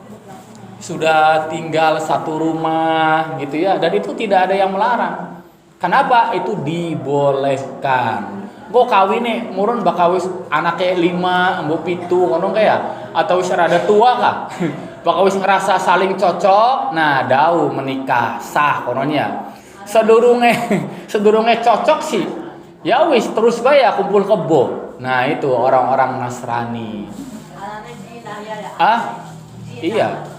Sudah tinggal satu rumah gitu ya, dan itu tidak ada yang melarang. Kenapa? Itu dibolehkan. Gue kawin nih, murun bakawis anaknya 5, mbok 7 ngono kayak, atau wis rada tua kah? Bakawis ngerasa saling cocok, nah dau menikah sah kononya. Sedurunge cocok sih, ya wis terus bae kumpul kebo. Nah itu orang-orang Nasrani. Iya.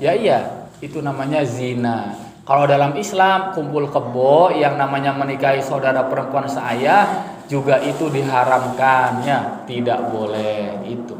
Ya iya, itu namanya zina. Kalau dalam Islam kumpul kebo yang namanya menikahi saudara perempuan seayah juga itu diharamkan ya, tidak boleh itu.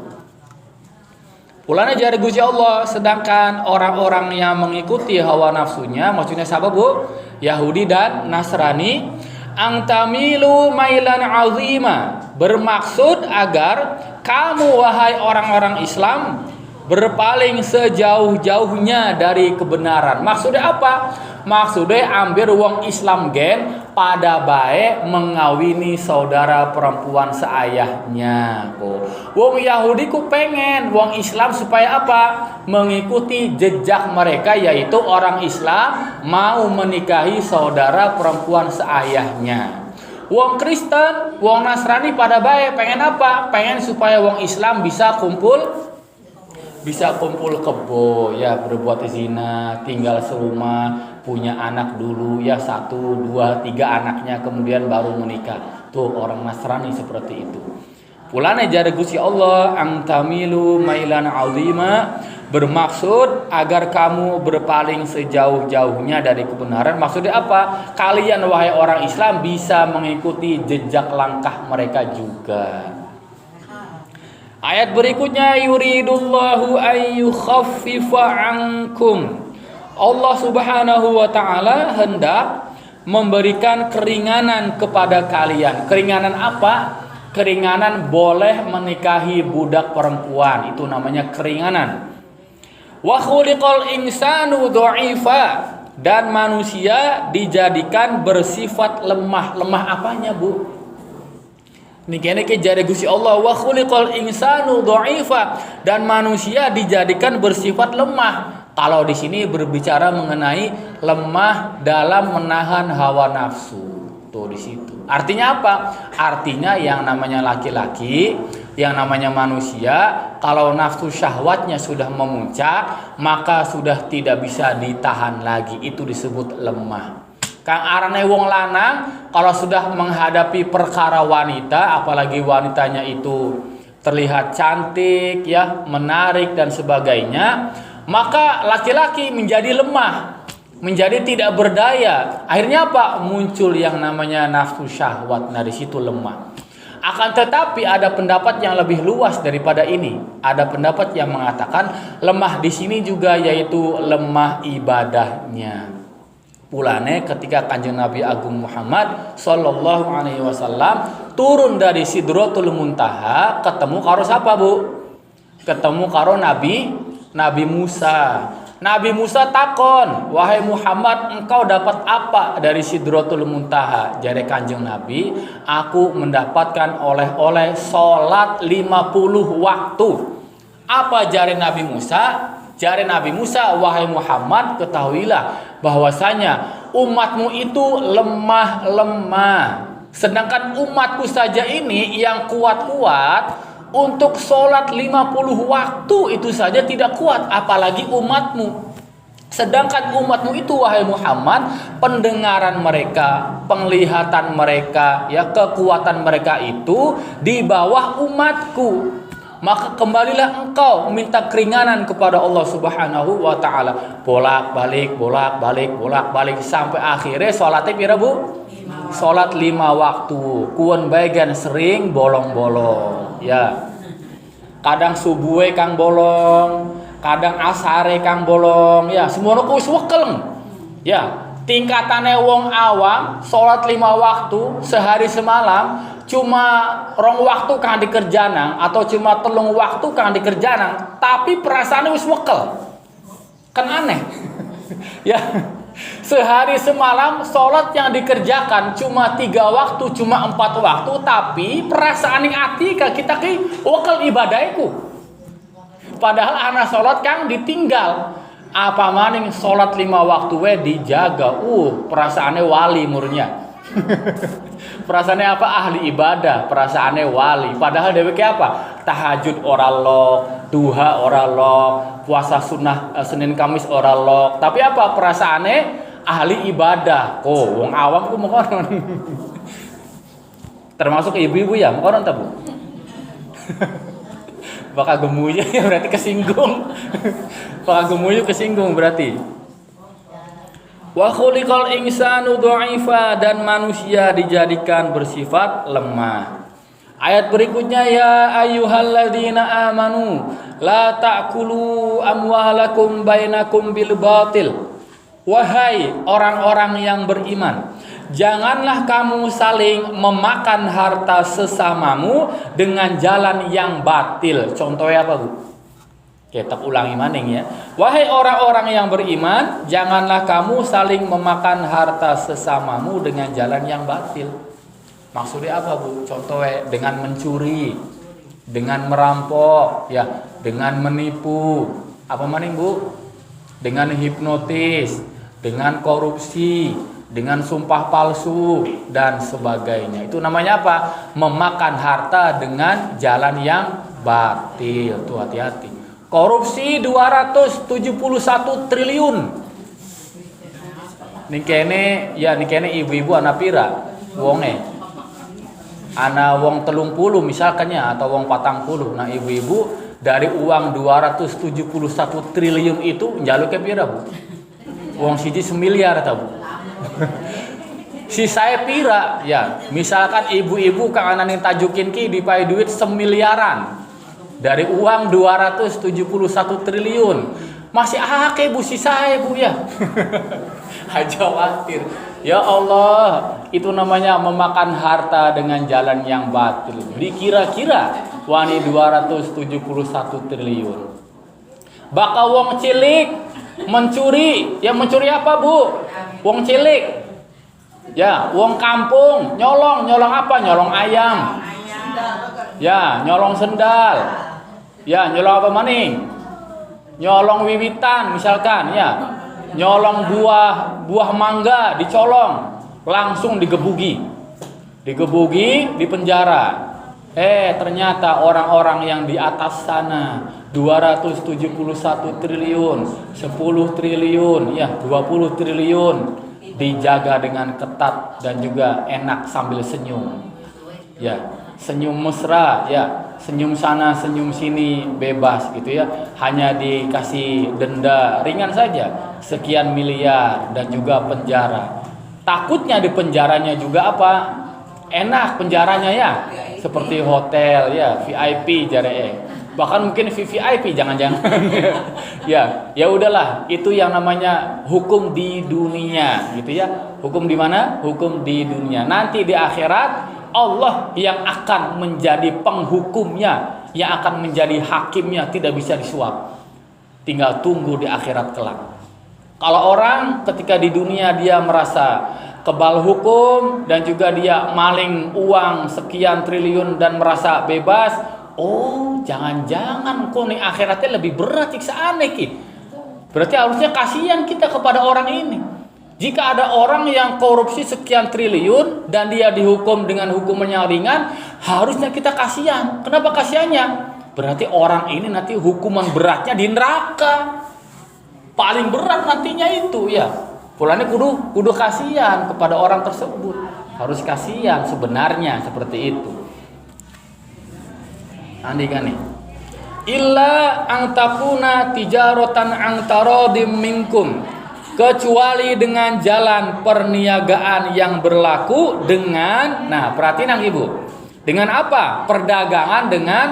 Pulanya jari Gusti Allah, sedangkan orang-orang yang mengikuti hawa nafsunya, maksudnya siapa Bu? Yahudi dan Nasrani, angtamilu mailan azima, bermaksud agar kamu wahai orang-orang Islam berpaling sejauh-jauhnya dari kebenaran. Maksudnya apa? Maksudnya ambil wong Islam gen pada baik mengawini saudara perempuan seayahnya. Wong Yahudi ku pengen wong Islam supaya apa? Mengikuti jejak mereka, yaitu orang Islam mau menikahi saudara perempuan seayahnya. Wong Kristen, wong Nasrani pada baik pengen apa? Pengen supaya wong Islam bisa kumpul kebo ya, berbuat zina, tinggal serumah, punya anak dulu ya, 1, 2, 3 anaknya, kemudian baru menikah. Tuh orang Nasrani seperti itu. Pulane jare Gusti Allah, angtamilu mailan azima, bermaksud agar kamu berpaling sejauh-jauhnya dari kebenaran. Maksudnya apa? Kalian wahai orang Islam bisa mengikuti jejak langkah mereka juga. Ayat berikutnya, yuridullahu ayyukhaffifa ankum. Allah Subhanahu wa taala hendak memberikan keringanan kepada kalian. Keringanan apa? Keringanan boleh menikahi budak perempuan, itu namanya keringanan. Wa khuliqal insanu dha'ifa, dan manusia dijadikan bersifat lemah. Lemah apanya, Bu? Niki jare Gusti Allah, wa khuliqal insanu dha'ifa, dan manusia dijadikan bersifat lemah. Kalau di sini berbicara mengenai lemah dalam menahan hawa nafsu. Tuh di situ. Artinya apa? Artinya yang namanya laki-laki, yang namanya manusia, kalau nafsu syahwatnya sudah memuncak, maka sudah tidak bisa ditahan lagi. Itu disebut lemah. Kang arane wong lanang kalau sudah menghadapi perkara wanita, apalagi wanitanya itu terlihat cantik ya, menarik dan sebagainya, maka laki-laki menjadi lemah, menjadi tidak berdaya. Akhirnya apa? Muncul yang namanya nafsu syahwat. Nah, di situ lemah. Akan tetapi ada pendapat yang lebih luas daripada ini. Ada pendapat yang mengatakan lemah di sini juga yaitu lemah ibadahnya. Pulane ketika Kanjeng Nabi Agung Muhammad sallallahu alaihi wasallam turun dari Sidratul Muntaha, ketemu karo siapa, Bu? Ketemu karo Nabi Musa. Nabi Musa takon, "Wahai Muhammad, engkau dapat apa dari Sidratul Muntaha?" Jare Kanjeng Nabi, "Aku mendapatkan oleh-oleh salat 50 waktu." Apa jare Nabi Musa? Jari Nabi Musa, wahai Muhammad, ketahuilah bahwasanya umatmu itu lemah. Sedangkan umatku saja ini yang kuat-kuat untuk sholat 50 waktu itu saja tidak kuat, apalagi umatmu. Sedangkan umatmu itu, wahai Muhammad, pendengaran mereka, penglihatan mereka, ya, kekuatan mereka itu di bawah umatku. Maka kembalilah engkau minta keringanan kepada Allah Subhanahu wa taala. Bolak-balik sampai akhirnya salatnya pira, Bu? Salat 5 waktu. Kuon bagian sering bolong-bolong, ya. Kadang subuhe kang bolong, kadang asare kang bolong, ya. Semono ku wis wekel. Ya, tingkatannya wong awam salat 5 waktu sehari semalam cuma rong waktu kang dikerjanang atau cuma telung waktu kang dikerjanang, tapi perasaannya wis wekel. Kan aneh. Ya. Sehari semalam sholat yang dikerjakan cuma 3 waktu, cuma 4 waktu, tapi perasaan yang hati kita ki wakil ibadahku. Padahal anak sholat kang ditinggal. Apa maning sholat 5 waktu dijaga. Perasaannya wali murnya. Perasaannya apa? Ahli ibadah. Perasaannya wali. Padahal dewe apa? Tahajud ora lok, duha ora lok, puasa sunnah Senin Kamis ora lok. Tapi apa? Perasaannya ahli ibadah. Wong awam ku mengkonon. Termasuk ibu-ibu ya, mengkonon ta, Bu? Bakal gemunya ya berarti kesinggung. Bakal gemunya kesinggung berarti. Wa khuliqal insanu dha'ifa, dan manusia dijadikan bersifat lemah. Ayat berikutnya, ya ayyuhalladzina amanu la ta'kulu amwalakum bainakum bil batil. Wahai orang-orang yang beriman, janganlah kamu saling memakan harta sesamamu dengan jalan yang batil. Contohnya apa, Bu? Kita ulangi maning ya. Wahai orang-orang yang beriman, janganlah kamu saling memakan harta sesamamu dengan jalan yang batil. Maksudnya apa, Bu? Contohnya dengan mencuri, dengan merampok, ya, dengan menipu. Apa maning, Bu? Dengan hipnotis, dengan korupsi, dengan sumpah palsu dan sebagainya. Itu namanya apa? Memakan harta dengan jalan yang batil. Tuh hati-hati. Korupsi 271 triliun. Nikene ibu-ibu anak pira wonge. Ana wong 30 misalkannya atau wong 40. Nah, ibu-ibu dari uang 271 triliun itu njaluk ke pira, Bu? Wong siji semiliar ta, Bu? Si saya pira ya, misalkan ibu-ibu kang ananing tajukin ki dipae duit semiliaran. Dari uang 271 triliun. Masih akeh, Bu, si saya, Bu, ya. Aja khawatir. Ya Allah, itu namanya memakan harta dengan jalan yang batil. Dikira-kira wani 271 triliun. Bakal wong cilik mencuri. Ya mencuri apa, Bu? Wong cilik. Ya, wong kampung nyolong apa? Nyolong ayam. Ya, nyolong sendal. Ya, nyolong apa maning? Nyolong wiwitan misalkan, ya. Nyolong buah mangga dicolong, langsung digebugi. Digebugi, di penjara. Ternyata orang-orang yang di atas sana 271 triliun, 10 triliun, ya, 20 triliun dijaga dengan ketat dan juga enak sambil senyum. Ya, senyum mesra, ya, senyum sana senyum sini bebas gitu ya, hanya dikasih denda ringan saja sekian miliar dan juga penjara. Takutnya di penjaranya juga apa? Enak penjaranya ya, seperti hotel ya, VIP jare. Bahkan mungkin VVIP jangan-jangan. Ya udahlah, itu yang namanya hukum di dunia gitu ya. Hukum di mana? Hukum di dunia. Nanti di akhirat Allah yang akan menjadi penghukumnya, yang akan menjadi hakimnya, tidak bisa disuap. Tinggal tunggu di akhirat kelak. Kalau orang ketika di dunia dia merasa kebal hukum dan juga dia maling uang sekian triliun dan merasa bebas, jangan-jangan kok nih akhiratnya lebih berat siksaane ki. Berarti harusnya kasihan kita kepada orang ini. Jika ada orang yang korupsi sekian triliun dan dia dihukum dengan hukuman yang ringan, harusnya kita kasihan. Kenapa kasihannya? Berarti orang ini nanti hukuman beratnya di neraka. Paling berat nantinya itu ya. Pulangnya kudu kasihan kepada orang tersebut. Harus kasihan sebenarnya seperti itu. Andi kan nih. Illa angtakuna tijaratan angtarodim minkum, kecuali dengan jalan perniagaan yang berlaku dengan, nah perhatiin yang ibu, dengan apa? Perdagangan dengan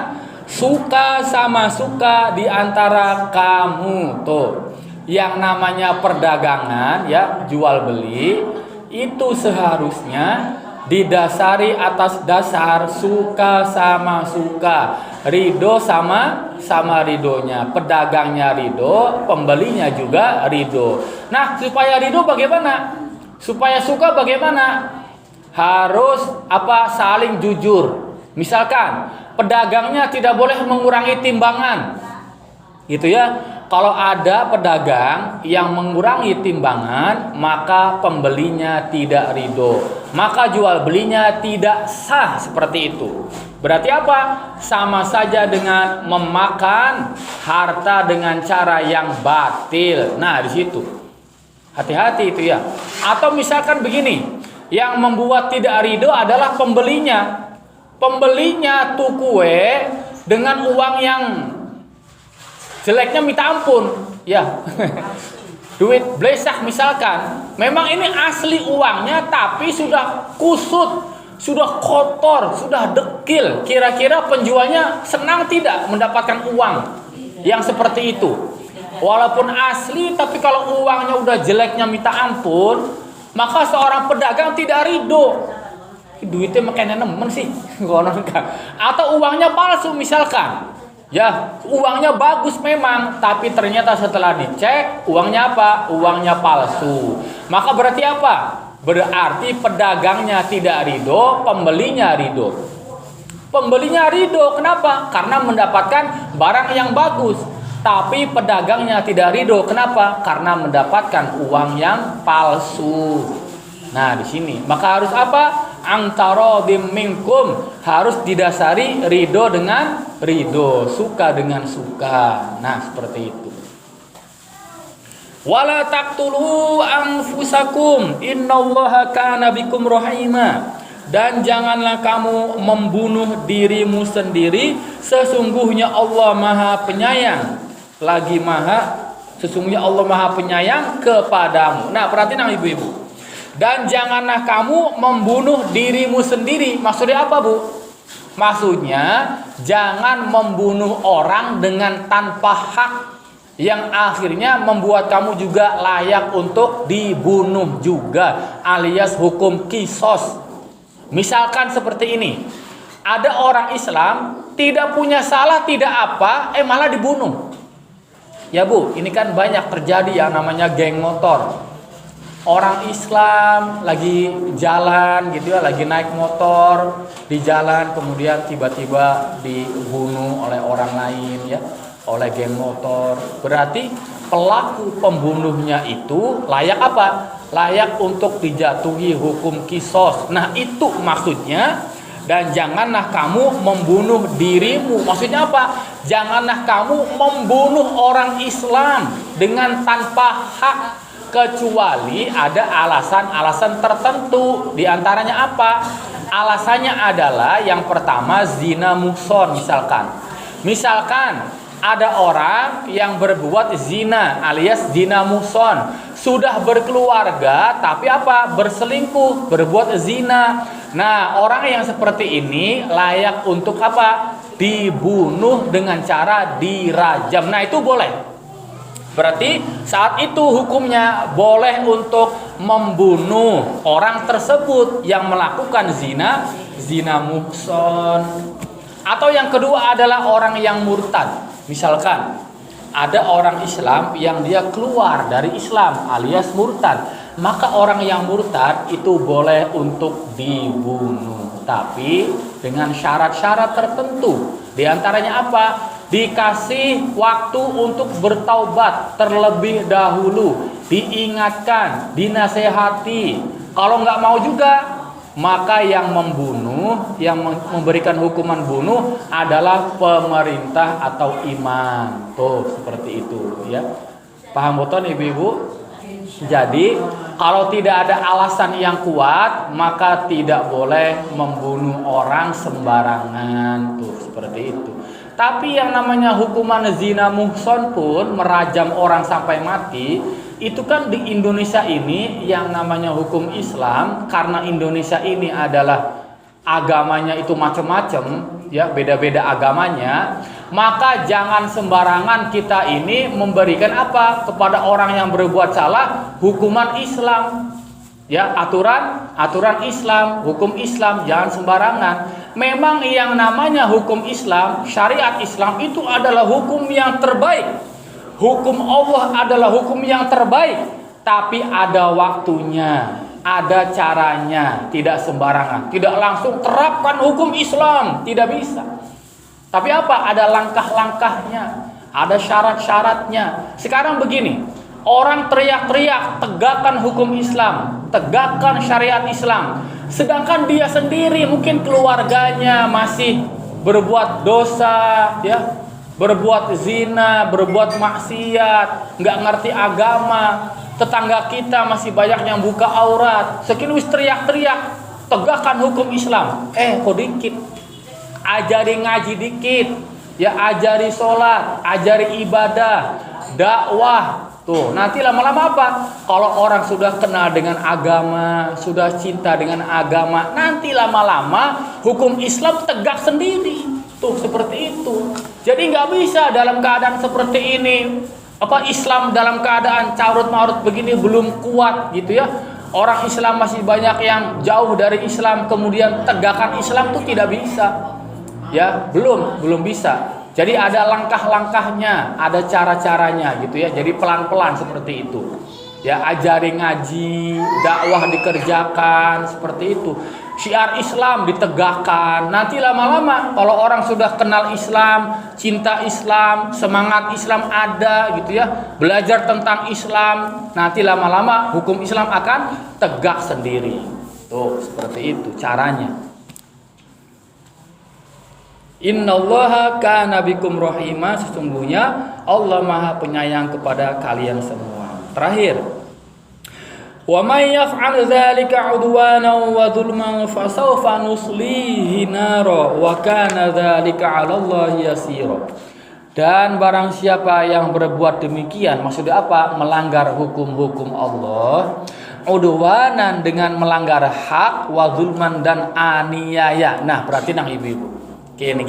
suka sama suka di antara kamu. Tuh, yang namanya perdagangan ya, jual beli itu seharusnya didasari atas dasar suka sama suka, ridho sama ridhonya, pedagangnya ridho, pembelinya juga ridho. Nah, supaya ridho bagaimana? Supaya suka bagaimana? Harus saling jujur. Misalkan pedagangnya tidak boleh mengurangi timbangan, gitu ya. Kalau ada pedagang yang mengurangi timbangan, maka pembelinya tidak ridho, maka jual belinya tidak sah, seperti itu. Berarti apa? Sama saja dengan memakan harta dengan cara yang batil. Nah, di situ hati-hati itu ya. Atau misalkan begini, yang membuat tidak ridho adalah pembelinya. Pembelinya tukue dengan uang yang jeleknya minta ampun, ya. Duit blesak misalkan. Memang ini asli uangnya tapi sudah kusut, sudah kotor, sudah dekil. Kira-kira penjualnya senang tidak mendapatkan uang yang seperti itu? Walaupun asli tapi kalau uangnya udah jeleknya minta ampun, maka seorang pedagang tidak ridho. Duitnya makanya nemen sih. Atau uangnya palsu misalkan. Ya, uangnya bagus memang, tapi ternyata setelah dicek uangnya apa? Uangnya palsu. Maka berarti apa? Berarti pedagangnya tidak ridho, pembelinya ridho. Pembelinya ridho, kenapa? Karena mendapatkan barang yang bagus. Tapi pedagangnya tidak ridho, kenapa? Karena mendapatkan uang yang palsu. Nah, di sini maka harus apa? Angtarodim minkum, harus didasari ridho dengan ridho, suka dengan suka. Nah, seperti itu. Wala taqtulu anfusakum innallaha kana bikum rahima. Dan janganlah kamu membunuh dirimu sendiri, sesungguhnya Allah Maha Penyayang. Sesungguhnya Allah Maha Penyayang kepadamu. Nah, perhatiin yang ibu-ibu. Dan janganlah kamu membunuh dirimu sendiri. Maksudnya apa, Bu? Maksudnya jangan membunuh orang dengan tanpa hak, yang akhirnya membuat kamu juga layak untuk dibunuh juga, alias hukum kisos. Misalkan seperti ini, ada orang Islam tidak punya salah, tidak apa, malah dibunuh. Ya Bu, ini kan banyak terjadi yang namanya geng motor. Orang Islam lagi jalan gitu ya, lagi naik motor di jalan, kemudian tiba-tiba dibunuh oleh orang lain ya, oleh geng motor. Berarti pelaku pembunuhnya itu layak apa? Layak untuk dijatuhi hukum kisos. Nah, itu maksudnya. Dan janganlah kamu membunuh dirimu. Maksudnya apa? Janganlah kamu membunuh orang Islam dengan tanpa hak, kecuali ada alasan-alasan tertentu. Di antaranya apa? Alasannya adalah yang pertama zina muhson misalkan. Misalkan ada orang yang berbuat zina alias zina muhson, sudah berkeluarga tapi apa? Berselingkuh, berbuat zina. Nah, orang yang seperti ini layak untuk apa? Dibunuh dengan cara dirajam. Nah, itu boleh. Berarti saat itu hukumnya boleh untuk membunuh orang tersebut yang melakukan zina muhson. Atau yang kedua adalah orang yang murtad. Misalkan ada orang Islam yang dia keluar dari Islam alias murtad, maka orang yang murtad itu boleh untuk dibunuh, tapi dengan syarat-syarat tertentu. Di antaranya apa? dikasih waktu untuk bertaubat terlebih dahulu, diingatkan, dinasehati. Kalau nggak mau juga, maka yang membunuh, yang memberikan hukuman bunuh adalah pemerintah atau imam. Tuh, seperti itu ya. Paham betul ibu-ibu? Jadi kalau tidak ada alasan yang kuat, maka tidak boleh membunuh orang sembarangan. Tuh, seperti itu. Tapi yang namanya hukuman zina muhson pun, merajam orang sampai mati, itu kan di Indonesia ini yang namanya hukum Islam, karena Indonesia ini adalah agamanya itu macam-macam, ya, beda-beda agamanya, maka jangan sembarangan kita ini memberikan apa kepada orang yang berbuat salah hukuman Islam. Ya, aturan Islam, hukum Islam, jangan sembarangan. Memang yang namanya hukum Islam, syariat Islam itu adalah hukum yang terbaik. Hukum Allah adalah hukum yang terbaik, tapi ada waktunya, ada caranya, tidak sembarangan. Tidak langsung terapkan hukum Islam, tidak bisa. Tapi apa? Ada langkah-langkahnya, ada syarat-syaratnya. Sekarang begini, orang teriak-teriak tegakkan hukum Islam, tegakkan syariat Islam, sedangkan dia sendiri mungkin keluarganya masih berbuat dosa, ya, berbuat zina, berbuat maksiat, nggak ngerti agama. Tetangga kita masih banyak yang buka aurat. Sekini wis teriak-teriak tegakkan hukum Islam. Kok dikit, ajari ngaji dikit, ya, ajari sholat, ajari ibadah, dakwah. Tuh, nanti lama-lama apa? Kalau orang sudah kenal dengan agama, sudah cinta dengan agama, nanti lama-lama hukum Islam tegak sendiri. Tuh, seperti itu. Jadi nggak bisa dalam keadaan seperti ini, Islam dalam keadaan carut-marut begini belum kuat gitu ya. Orang Islam masih banyak yang jauh dari Islam, kemudian tegakkan Islam tuh tidak bisa. Ya, belum bisa. Jadi ada langkah-langkahnya, ada cara-caranya gitu ya. Jadi pelan-pelan seperti itu. Ya, ajari ngaji, dakwah dikerjakan seperti itu. Syiar Islam ditegakkan. Nanti lama-lama kalau orang sudah kenal Islam, cinta Islam, semangat Islam ada gitu ya, belajar tentang Islam, nanti lama-lama hukum Islam akan tegak sendiri. Tuh, seperti itu caranya. Innallaha kana bikum rahima, sesungguhnya Allah Maha Penyayang kepada kalian semua. Terakhir, wa may yaf'al dzalika 'udwanan wa dzulman fasawfa nuslihi nara wa kana dzalika 'ala Allahi yasira. Dan barang siapa yang berbuat demikian, maksudnya apa? Melanggar hukum-hukum Allah, udwanan dengan melanggar hak, wa dzulman dan aniaya. Nah, berarti nang ibu-ibu. Gini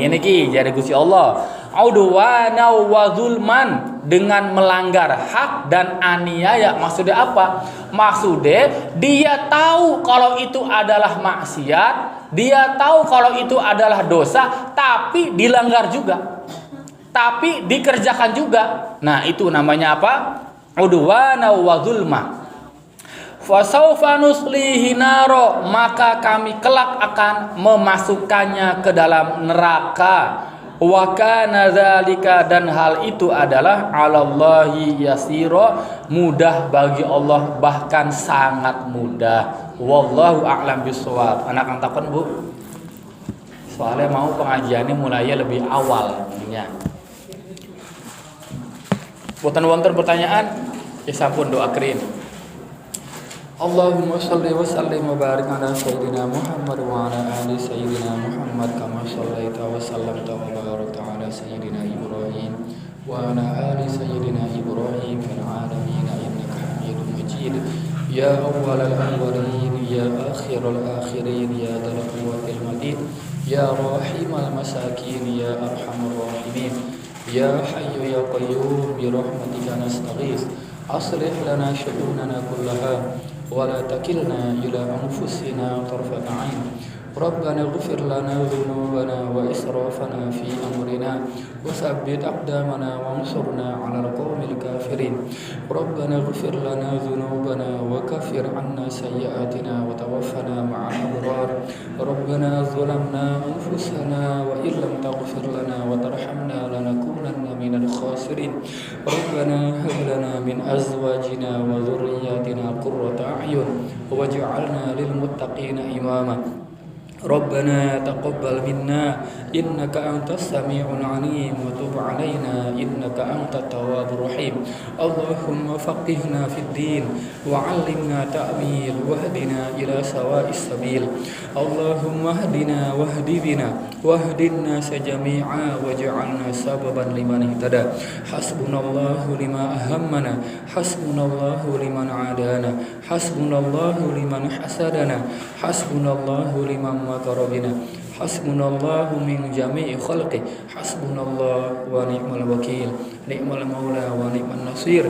jadi Gusti Allah. Udwana wa zulman, dengan melanggar hak dan aniaya. Maksudnya apa? Maksudnya dia tahu kalau itu adalah maksiat, dia tahu kalau itu adalah dosa, tapi dilanggar juga, tapi dikerjakan juga. Nah, itu namanya apa? Udwana wa zulman. Fasaufa nuslihi naro, maka kami kelak akan memasukkannya ke dalam neraka. Wa kana dzalika, dan hal itu adalah 'alallahi yasira, mudah bagi Allah, bahkan sangat mudah. Wallahu a'lam bishawab. Anak angtapan Bu, soalnya mau pengajiannya mulainya lebih awal ya. Boten wonten pertanyaan, ya sampun doakeun. Allahumma shalli wa sallim wa barik ala sayyidina Muhammad wa ala ali sayyidina Muhammad kama shallaita wa sallamta wa barakta ala sayyidina Ibrahim wa ala ali sayyidina Ibrahim fil alamin innaka Hamidum Majid. Ya awwalal awwalin, ya akhiral akhirin, ya dzal quwwatil matin, ya rahimal masakin, ya arhamar rahimin, ya hayyu ya qayyum bi rahmatika nastaghits. Aslih lana syu'unana kullaha wa la takilna ila anfusina tarfata 'ain. Rabbana ighfir lana dhunubana wa israfana fi amrina wa tsabbit aqdamana wansurna 'alal qaumil kafirin. Rabbana ighfir lana dhunubana wa kaffir 'anna sayyi'atina wa tawaffana ma'al abrar. Rabbana zalamna anfusana wa illam taghfir lana wa tarhamna lanakunanna minal khasirin. Rabbana hab lana min azwajina wa dhurriyyatina qurrata a'yun waj'alna lil muttaqina imama. ربنا تقبل منا إنك أنت السميع العليم وتب علينا إنك أنت التواب الرحيم. اللهم فقهنا في الدين وعلمنا تأويل واهدنا إلى سواء السبيل. اللهم اهدنا واهد بنا واهد الناس جميعا واجعلنا سببا لمن اهتدى. حسبنا الله لما أهمنا حسبنا الله لمن عادانا حسبنا الله لمن حسدنا حسبنا الله لمن مكر بنا حسبنا الله من جميع خلقه حسبنا الله ونعم الوكيل نعم المولى ونعم النصير.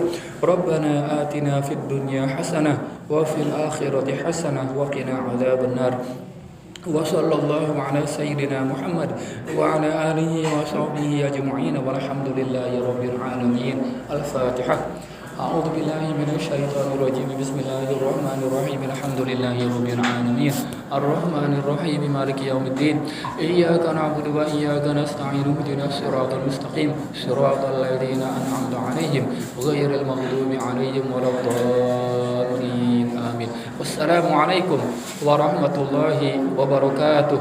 ربنا آتنا في الدنيا حسنة وفي الآخرة حسنة وقنا عذاب النار. وصلى الله على سيدنا محمد وعلى آله وصحبه أجمعين والحمد لله رب العالمين. الفاتحة. أعوذ بالله من الشيطان الرجيم. بسم الله الرحمن الرحيم. الحمد لله رب العالمين الرحمن الرحيم مالك يوم الدين. إياك نعبد وإياك نستعين اهدنا الصراط المستقيم صراط الذين أنعمت عليهم غير المغضوب عليهم ولا الضالين آمين. والسلام عليكم ورحمة الله وبركاته.